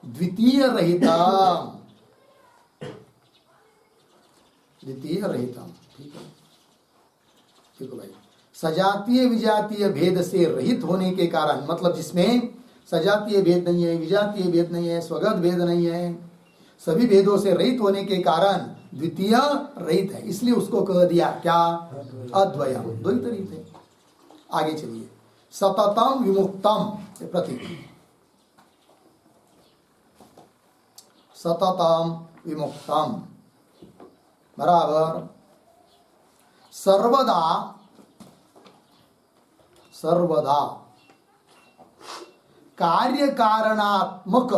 द्वितीय रहितम, द्वितीय रहितम। ठीक है, देखो भाई, सजातीय विजातीय भेद से रहित होने के कारण, मतलब जिसमें सजातीय भेद नहीं है, विजातीय भेद नहीं है, स्वगत भेद नहीं है, सभी भेदों से रहित होने के कारण द्वितीय रहित है, इसलिए उसको कह दिया क्या? अद्वयम, दो ही तरीक है। आगे चलिए सततम विमुक्तम, प्रतीक सततम विमुक्तम बराबर सर्वदा, सर्वदा कार्य कारणात्मक,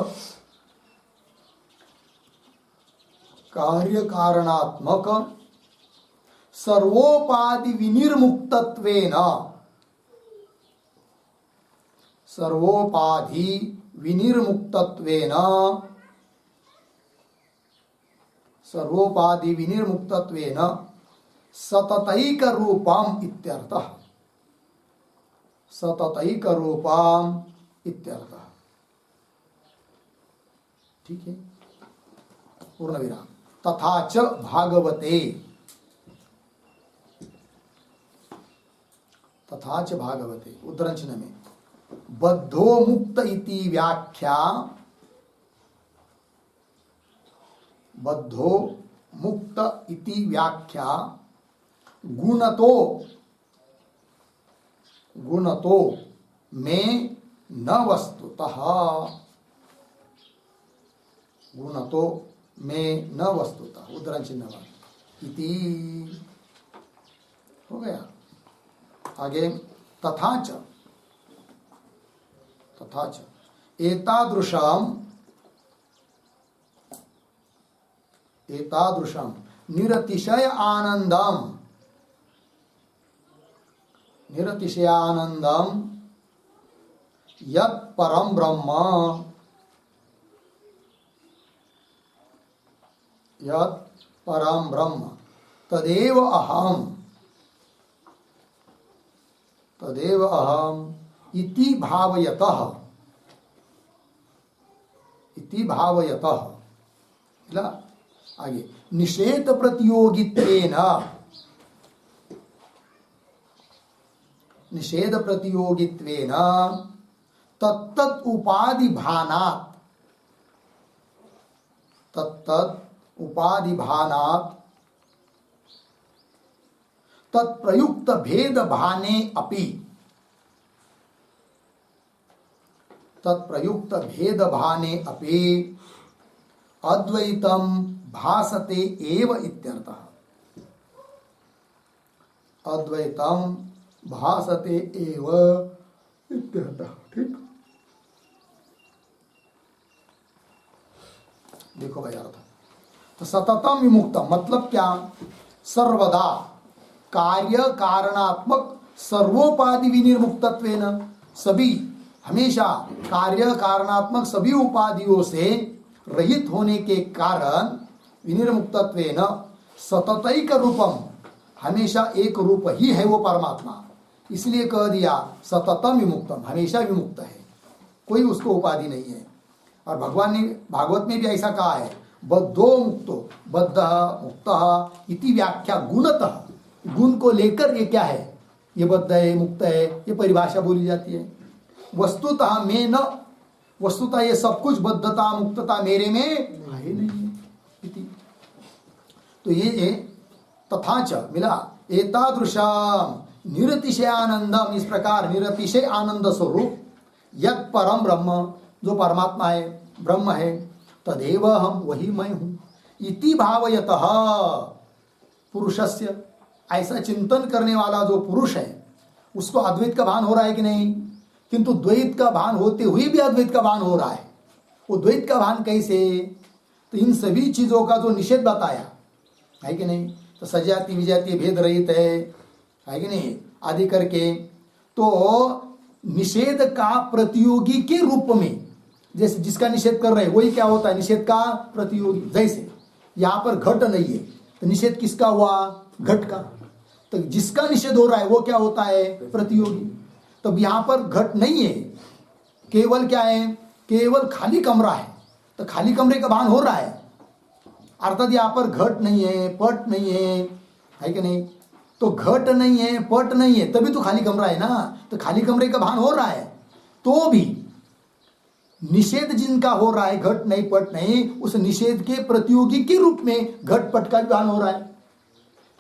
कार्य कारणात्मक सर्वोपाधि विनिर्मुक्तत्वेन, सर्वोपाधि विनिर्मुक्तत्वेन, सर्वोपाधि विनिर्मुक्तत्वेन सततैक रूपम इत्यर्थः, सततैक रूपम इत्यर्थः। ठीक है, पूर्ण विराम। तथा च भागवते, तथा च भागवते उद्धरण चिन्ह में बद्धो मुक्त इति व्याख्या, बद्धो मुक्त इति व्याख्या गुणतो, गुणतो में न वस्तुतः, गुणतो में न वस्तुतः, उद्धरण चिन्ह इति हो गया। आगे तथा च, तथा च एतादृशम, एतादृशम निरतिशय आनंदम, निरतिशय आनंदम यत् परम ब्रह्म, यत् परम ब्रह्म तदेव अहम इति भावयतः आगे निषेध प्रतियोगित्वेन तत्तत् उपाधिभानात् तत्प्रयुक्त भेद भाने अपि अद्वैतम भासते एव इत्यर्थः। अद्वैतम भासते एव इत्यर्थः। ठीक, देखो भाई अर्थ। तो सततम विमुक्तम मतलब क्या? सर्वदा कार्य कारणात्मक सर्वोपाधि विनिर्मुक्तत्वेन, सभी हमेशा कार्य कारणात्मक सभी उपाधियों से रहित होने के कारण विनिर्मुक्तत्वेन सततैक रूपम, हमेशा एक रूप ही है वो परमात्मा, इसलिए कह दिया सततम विमुक्तम, हमेशा विमुक्त है, कोई उसको उपाधि नहीं है। और भगवान ने भागवत में भी ऐसा कहा है, बद्धो मुक्तो बद्धः मुक्तः इति व्याख्या गुणतः, गुण को लेकर ये क्या है, ये बद्ध है मुक्त है, ये परिभाषा बोली जाती है। वस्तुतः में न, वस्तुतः ये सब कुछ बद्धता मुक्तता मेरे में है नहीं है। तो ये तथा च मिला एतादृशम निरतिशय आनंदम, इस प्रकार निरतिशय आनंद स्वरूप यत् परम ब्रह्म, जो परमात्मा है ब्रह्म है, तदेव हम, वही मैं हूं, इति भावयतः पुरुषस्य, ऐसा चिंतन करने वाला जो पुरुष है उसको अद्वैत का भान हो रहा है कि नहीं? किंतु द्वैत का भान होते हुए भी अद्वैत का भान हो रहा है। वो द्वैत का भान कैसे? तो इन सभी चीजों का जो निषेध बताया है कि नहीं, तो सजाति विजाति भेद रहित है कि नहीं आदि करके, तो निषेध का प्रतियोगी के रूप में, जैसे जिसका निषेध कर रहे हैं वही क्या होता है, निषेध का प्रतियोगी। जैसे यहाँ पर घट नहीं है तो निषेध किसका हुआ? घट का। तो जिसका निषेध हो रहा है वो क्या होता है? प्रतियोगी। तो यहाँ पर घट नहीं है, केवल क्या है, केवल खाली कमरा है, तो खाली कमरे का भान हो रहा है, अर्थात यहाँ पर घट नहीं है, पट नहीं है कि नहीं? तो घट नहीं है, पट नहीं है, तभी तो खाली कमरा है ना, तो खाली कमरे का भान हो रहा है। तो भी निषेध जिनका हो रहा है, घट नहीं पट नहीं, उस निषेध के प्रतियोगी के रूप में घट पट का भान हो रहा है।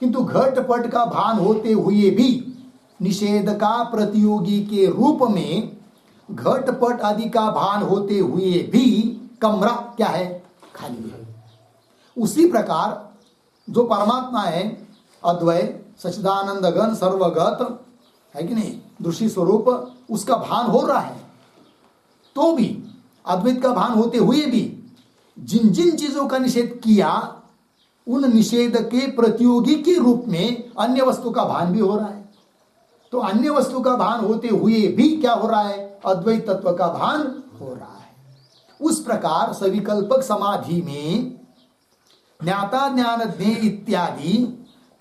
किंतु घट पट का भान होते हुए भी निषेध का प्रतियोगी के रूप में घट पट आदि का भान होते हुए भी कमरा क्या है? खाली है। उसी प्रकार जो परमात्मा है अद्वय सच्चिदानंद घन सर्वगत है कि नहीं, दृष्टि स्वरूप, उसका भान हो रहा है, तो भी अद्वैत का भान होते हुए भी जिन जिन चीजों का निषेध किया उन निषेध के प्रतियोगी के रूप में अन्य वस्तु का भान भी हो रहा है। तो अन्य वस्तु का भान होते हुए भी क्या हो रहा है? अद्वैत तत्व का भान हो रहा है। उस प्रकार सविकल्पक समाधि में ज्ञाता ज्ञान ज्ञेय इत्यादि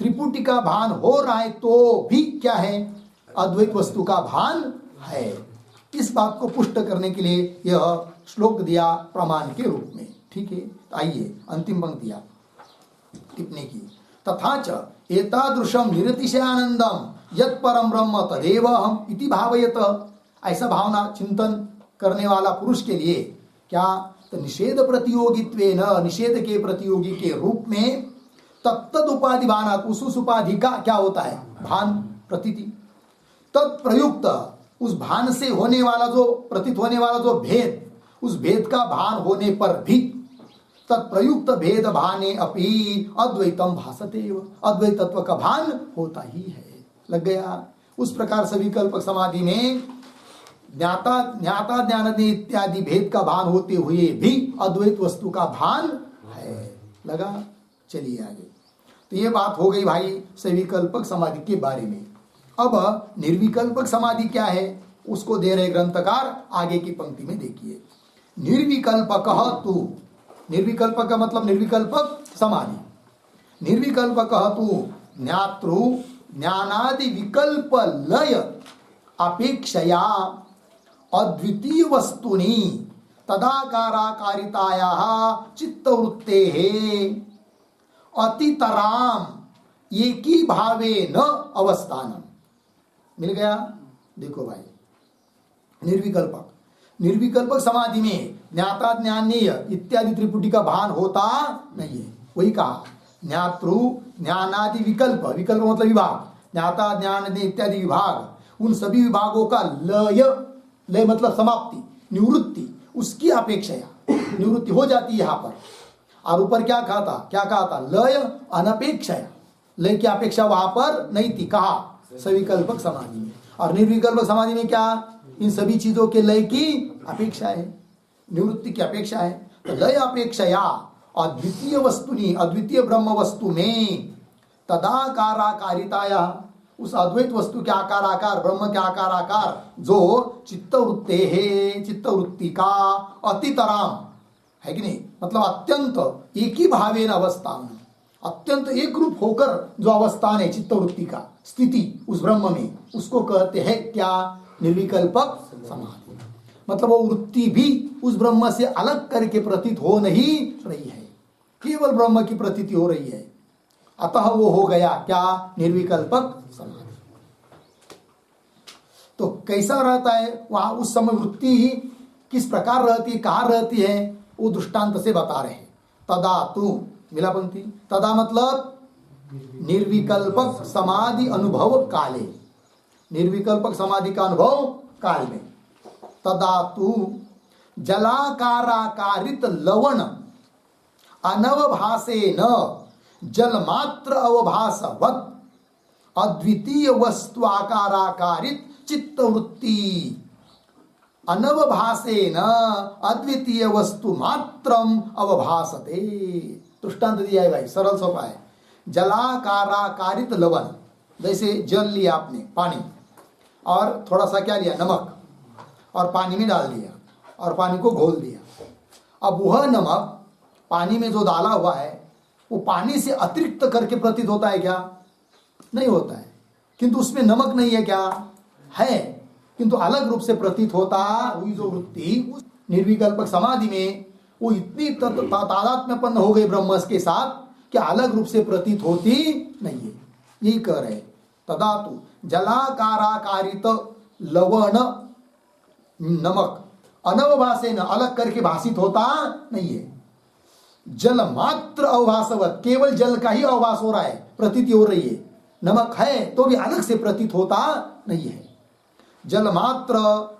त्रिपुटी का भान हो रहा है, तो भी क्या है? अद्वैत वस्तु का भान है। इस बात को पुष्ट करने के लिए यह श्लोक दिया प्रमाण के रूप में। ठीक है, आइए अंतिम पंक्तियां टिप्पणी की। तथा च एतादृशम निरतिशयानंदम यत् परम ब्रह्म तदेव हम इति भावयत, ऐसा भावना चिंतन करने वाला पुरुष के लिए क्या? तो निषेध प्रतियोगित्वेन, निषेध के प्रतियोगी के रूप में तत्तद उपाधि भानात्, उस उपाधि का क्या होता है? भान, प्रतीति। तत्प्रयुक्त, उस भान से होने वाला जो प्रतीत होने वाला जो भेद, उस भेद का भान होने पर भी तत्प्रयुक्त भेद भाने अपि अद्वैतम भासते, अद्वैत तत्व का भान होता ही है। लग गया? उस प्रकार सविकल्पक समाधि में ज्ञाता ज्ञान इत्यादि भेद का भान होते हुए भी अद्वैत वस्तु का भान है। लगा? चलिए आगे। तो ये बात हो गई भाई सविकल्पक समाधि के बारे में। अब निर्विकल्पक समाधि क्या है उसको दे रहे ग्रंथकार आगे की पंक्ति में। देखिए, निर्विकल्पक तु, निर्विकल्पक का मतलब निर्विकल्पक समाधि, निर्विकल्पकः तु ज्ञातृ ज्ञानादि विकल्प लय अपेक्षया अद्वितीय वस्तुनि तदाकाराकारितायाः चित्तवृत्तेः अतितराम एकी भावे न अवस्थानम। मिल गया? देखो भाई, निर्विकल्पक समाधि में ज्ञाता ज्ञानेय इत्यादि त्रिपुटी का भान होता नहीं है। वही कहा ज्ञातृ ज्ञानादि विकल्प, विकल्प मतलब विभाग, ज्ञाता ज्ञान इत्यादि विभाग, उन सभी विभागों का लय, लय मतलब समाप्ति, निवृत्ति, उसकी अपेक्षा निवृत्ति हो जाती है यहाँ पर। और ऊपर क्या कहा था? लय अनपेक्षा, लय की अपेक्षा वहां पर नहीं थी, कहा सविकल्पक समाधि में। और निर्विकल्पक समाधि में क्या? इन सभी चीजों के लय की अपेक्षा है, निवृत्ति की अपेक्षा है। तो लय अपेक्षया अद्वितीय वस्तुनि, अद्वितीय ब्रह्म वस्तु में तदाकाराकारिताया, उस अद्वैत वस्तु के आकार आकार, ब्रह्म के आकार आकार जो चित्तवृत्ते है, चित्तवृत्ति का अतितराम है कि नहीं, मतलब अत्यंत एक ही भावेन अवस्थान, अत्यंत एक रूप होकर जो अवस्थान है चित्तवृत्ति का, स्थिति उस ब्रह्म में, उसको कहते हैं क्या? निर्विकल्पक समाधि। मतलब वो वृत्ति भी उस ब्रह्म से अलग करके प्रतीत हो नहीं रही है, केवल ब्रह्म की प्रतीति हो रही है। अतः वो हो गया क्या? निर्विकल्पक समाधि। तो कैसा रहता है वहां उस समय वृत्ति ही किस प्रकार रहती है, कहाँ रहती है, वो दृष्टांत से बता रहे हैं। तदा तू, मिला पंक्ति, तदा मतलब निर्विकल्पक समाधि अनुभव काले, निर्विकल्पक समाधि का अनुभव काल में। तदा तू जलाकाराकारित लवण अनवभासेन जलमात्र अवभासवत् अद्वितीय वस्तु आकाराकारित चित्तवृत्ति अनवभासेन अद्वितीय वस्तु मात्रम अवभासते। दृष्टांत दिया है भाई, सरल सोपा है। जलाकाराकारित लवण, जैसे जल लिया आपने, पानी, और थोड़ा सा क्या लिया? नमक, और पानी में डाल दिया और पानी को घोल दिया। अब वह नमक पानी में जो डाला हुआ है वो पानी से अतिरिक्त करके प्रतीत होता है क्या? नहीं होता है। किंतु उसमें नमक नहीं है क्या? है, किंतु अलग रूप से प्रतीत होता हुई जो वृत्ति उस निर्विकल्पक समाधि में वो इतनी तादात्म्यपन्न हो गई ब्रह्म के साथ कि अलग रूप से प्रतीत होती नहीं है। यही कह रहे। तदा तु जलाकाराकारित लवण नमक अनवभासेन, अलग करके भाषित होता नहीं है। जल मात्र अवभासवत, केवल जल का ही अवभास हो रहा है, प्रतीति हो रही है। नमक है तो भी अलग से प्रतीत होता नहीं है। जल मात्र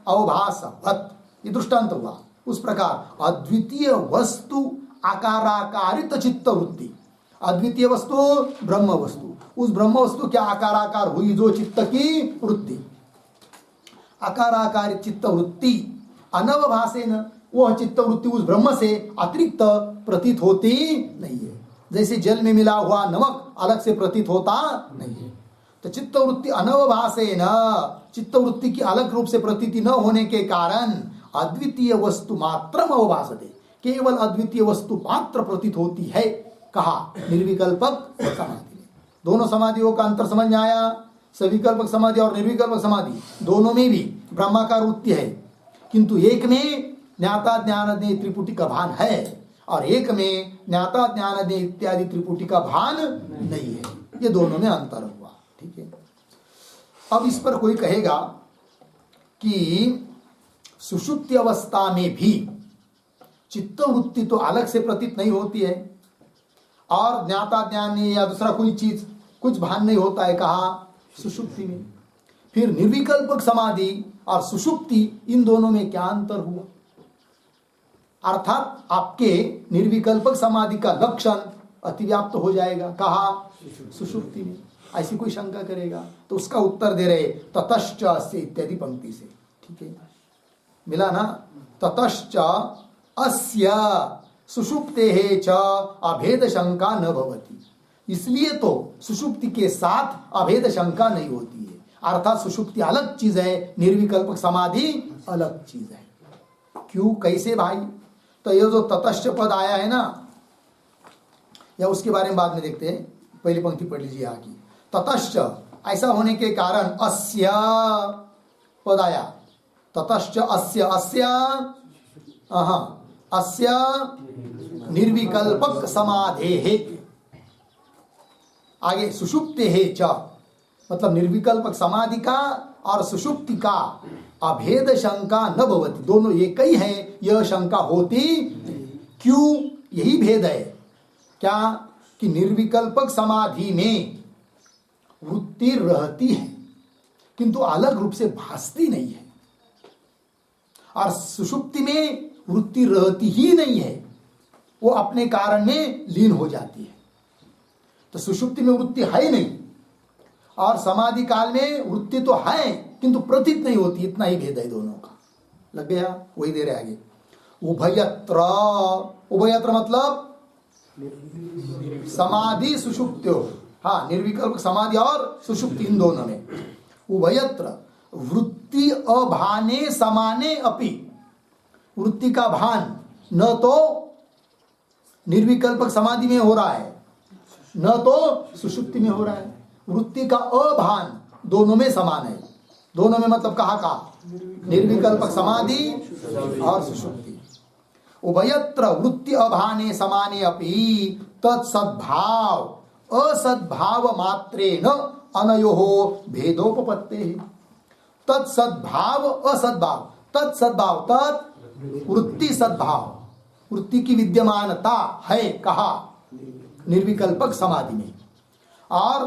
अवभासवत, ये दृष्टांत हुआ। उस प्रकार अद्वितीय वस्तु आकाराकारित चित्त वृत्ति, अद्वितीय वस्तु ब्रह्म वस्तु, उस ब्रह्म वस्तु क्या आकाराकार हुई जो चित्त की वृत्ति, आकाराकारित चित्त वृत्ति अनवभासेन, वह चित्त वृत्ति उस ब्रह्म से अतिरिक्त प्रतीत होती नहीं है। जैसे जल में मिला हुआ नमक अलग से प्रतीत होता नहीं है। तो चित्त वृत्ति अनवभासेन, चित्त वृत्ति की अलग रूप से प्रतीति न होने के कारण अद्वितीय वस्तु मात्रम अवभासते, केवल अद्वितीय वस्तु मात्र प्रतीत होती है। कहा निर्विकल्पक समाधि में। दोनों समाधियों का अंतर समझ में आया? सविकल्पक समाधि और निर्विकल्पक समाधि दोनों में भी ब्रह्माकार वृत्ति है, किंतु एक में ज्ञाता ज्ञानादि त्रिपुटी का भान है और एक में ज्ञाता ज्ञानादि इत्यादि त्रिपुटी का भान नहीं है। ये दोनों में अंतर हुआ। ठीक है। अब इस पर कोई कहेगा कि सुषुप्ति अवस्था में भी चित्तवृत्ति तो अलग से प्रतीत नहीं होती है और ज्ञाता ज्ञान या दूसरा कोई चीज कुछ भान नहीं होता है। कहा सुषुप्ति में। फिर निर्विकल्पक समाधि और सुषुप्ति, इन दोनों में क्या अंतर हुआ? अर्थात आपके निर्विकल्पक समाधि का लक्षण अतिव्याप्त हो जाएगा। कहा सुषुप्ति में। ऐसी कोई शंका करेगा तो उसका उत्तर दे रहे ततश्च अस्य इत्यादि पंक्ति से। ठीक है, मिला ना? ततश्च अस्य सुषुप्तेः च अभेद शंका न भवति। इसलिए तो सुषुप्ति के साथ अभेद शंका नहीं होती है। अर्थात सुषुप्ति अलग चीज है, निर्विकल्पक समाधि अलग चीज है। क्यों, कैसे भाई? तो ये जो ततश्च पद आया है ना, या उसके बारे में बाद में देखते हैं। पहली पंक्ति पढ़ लीजिए यहाँ की। ततश्च, ऐसा होने के कारण अस्य पद आया। ततश्च अस्य, अस्य निर्विकल्पक समाधेः, आगे सुषुप्तेः च, मतलब निर्विकल्पक समाधि का और सुषुप्ति का अभेद शंका न भवति, दोनों एक ही है, यह शंका होती क्यों? यही भेद है क्या कि निर्विकल्पक समाधि में वृत्ति रहती है किंतु अलग रूप से भासती नहीं है, और सुषुप्ति में वृत्ति रहती ही नहीं है, वो अपने कारण में लीन हो जाती है। तो सुषुप्ति में वृत्ति है ही नहीं और समाधि काल में वृत्ति तो है किंतु प्रतीत नहीं होती, इतना ही भेद है दोनों का। लग गया? वही दे रहे आगे। उभयत्र, उभयत्र मतलब समाधि सुषुप्त्यो, हाँ, निर्विकल्प समाधि और सुषुप्ति, इन दोनों में। उभयत्र वृत्ति अभाने समाने अपि, वृत्ति का भान न तो निर्विकल्पक समाधि में हो रहा है न तो सुषुप्ति में हो रहा है, वृत्ति का अभान दोनों में समान है। दोनों में मतलब कहाँ का? निर्विकल्पक समाधि और सुषुप्ति। उभयत्र वृत्ति अभाने समाने अपि तत्सद्भाव असद्भाव मात्रेण अनयोः भेदोपपत्तेः। तत्सद्भाव असद्भाव, तत्सद्भाव तत् वृत्ति सद्भाव, वृत्ति की विद्यमानता है कहा? निर्विकल्पक समाधि में, और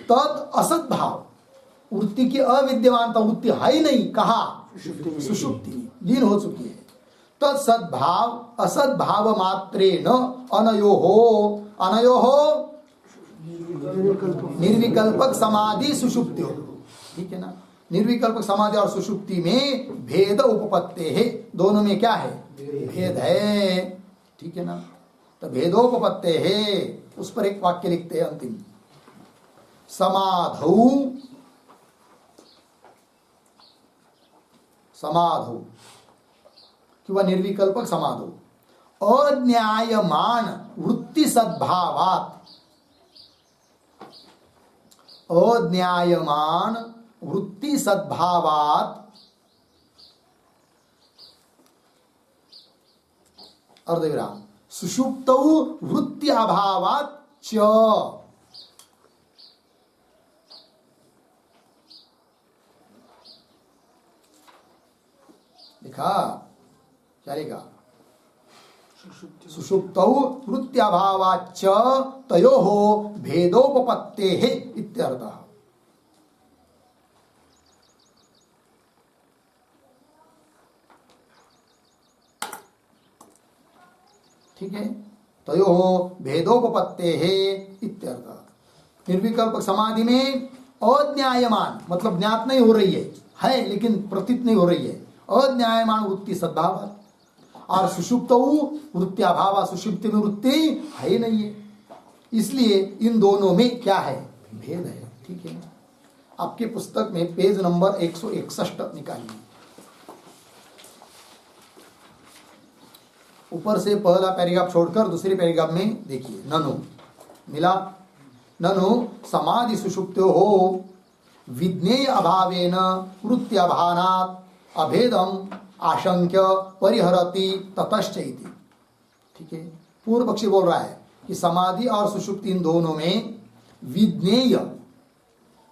तद असद्भाव, वृत्ति की अविद्यमानता, वृत्ति है ही नहीं कहा? सुषुप्ति में लीन हो चुकी है। तत्सद्भाव असद्भाव मात्रेण अनयोः, अनयोः निर्विकल्पक समाधि सुषुप्ति, ठीक है ना? निर्विकल्पक समाधि और सुषुप्ति में भेद उपपत्ते है, दोनों में क्या है? भेद है, ठीक है ना? तो भेदोपपत्ते है, उस पर एक वाक्य लिखते हैं अंतिम। समाधौ, समाधौ कि वह निर्विकल्पक समाधौ अज्ञायमान वृत्ति सद्भावात्, अज्ञायमान वृत्ति सद्भावात् अर्धविराम सुषुप्तौ वृत्ति अभावात् च। लिखा क्या लिखा? सुषुप्तौ वृत्ति अभावात् च तयोः भेदोपपत्तेः इत्यर्थः। ठीक है, तयोः भेदोपपत्तेः इत्यर्थः। निर्विकल्पक समाधि में अज्ञायमान मतलब ज्ञात नहीं हो रही है लेकिन प्रतीत नहीं हो रही है, अज्ञायमान वृत्ति सद्भाव, और सुषुप्त वृत्ति अभाव, सुषुप्ति में वृत्ति है नहीं है, इसलिए इन दोनों में क्या है? भेद है। ठीक है, आपके पुस्तक में पेज नंबर 161 निकालिए। ऊपर से पहला पैराग्राफ छोड़कर दूसरे पैराग्राफ में देखिए, ननु मिला, ननु समाधि सुषुप्त्योः विज्ञेय अभावेन वृत्ति अभानात् अभेदम आशंक्य परिहरति ततश्च इति। ठीक है, पूर्व पक्षी बोल रहा है कि समाधि और सुषुप्ति इन दोनों में विज्ञेय,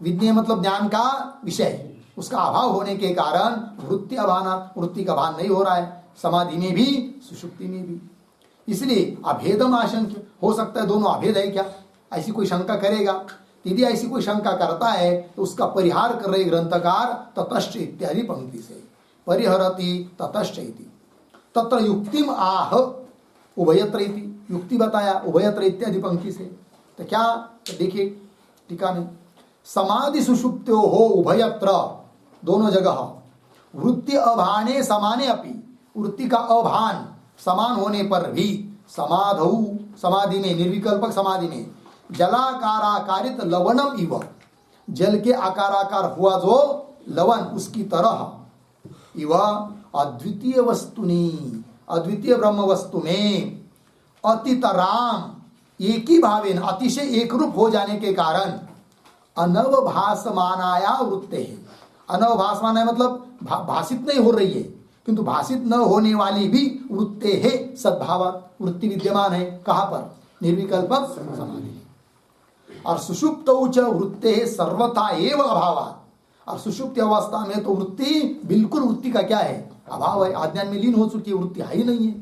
विज्ञेय मतलब ज्ञान का विषय, उसका अभाव होने के कारण वृत्ति अभानात्, वृत्ति का भान नहीं हो रहा है समाधि में भी सुषुप्ति में भी, इसलिए अभेदम आशंक्य, हो सकता है दोनों अभेद है क्या, ऐसी कोई शंका करेगा। यदि ऐसी कोई शंका करता है तो उसका परिहार कर रहे ग्रंथकार ततश्च इत्यादि पंक्ति से, परिहरति ततश्च इति। तत्र युक्तिम आह उभयत्र इति, युक्ति बताया उभयत्र इत्यादि पंक्ति से। तो क्या, तो देखिए टीका में, समाधि सुषुप्त्यो हो उभयत्र, दोनों जगह, वृत्ति अभाने समाने अपि, वृत्ति का अभान समान होने पर भी, समाधौ समाधि में, निर्विकल्पक समाधि में, जलाकाराकारित लवणम इव, जल के आकाराकार हुआ जो लवण उसकी तरह, इव अद्वितीय वस्तुनि, अद्वितीय ब्रह्म वस्तु में, अतितराम एक ही भावेन अतिशय एकरूप हो जाने के कारण अनवभासमानाया वृत्ते है। अनवभासमान है मतलब भाषित नहीं हो रही है, किंतु भाषित न होने वाली भी वृत्ते है सद्भाव वृत्ति विद्यमान है। कहाँ पर? निर्विकल्पक समाधि। और सुषुप्त उच्च वृत्ते सर्वथा एव अभाव। और सुषुप्त अवस्था में तो वृत्ति बिल्कुल वृत्ति का क्या है? अभाव है। अज्ञान में लीन हो चुकी है, वृत्ति है ही नहीं है।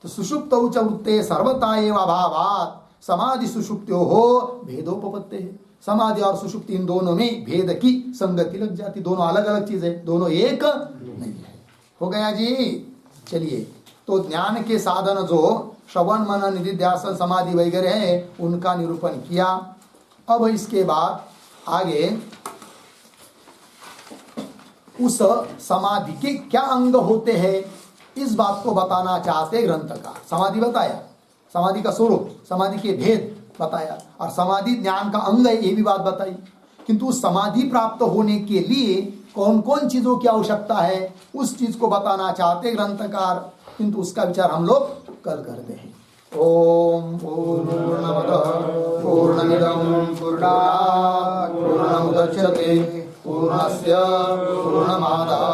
तो सुषुप्त उच्च वृत्ते सर्वथा एव अभावात् समाधि सुषुप्त्यो हो भेदोपपत्ते है। समाधि और सुषुप्ति इन दोनों में भेद की संगति लग जाती। दोनों अलग अलग चीज है, दोनों एक नहीं है। हो गया जी। चलिए, तो ज्ञान के साधन जो श्रवण मनन निधिध्यासन समाधि वगैरह है उनका निरूपण किया। अब इसके बाद आगे उस समाधि के क्या अंग होते हैं इस बात को बताना चाहते ग्रंथकार। समाधि बताया, समाधि का स्वरूप, समाधि के भेद बताया, और समाधि ज्ञान का अंग है ये भी बात बताई। किंतु समाधि प्राप्त होने के लिए कौन कौन चीजों की आवश्यकता है उस चीज को बताना चाहते ग्रंथकार, किंतु उसका विचार हम लोग कल करते हैं। ओम पूर्णमदः पूर्णमिदं पूर्णात् पूर्णमुदच्यते पूर्णस्य पूर्णमादाय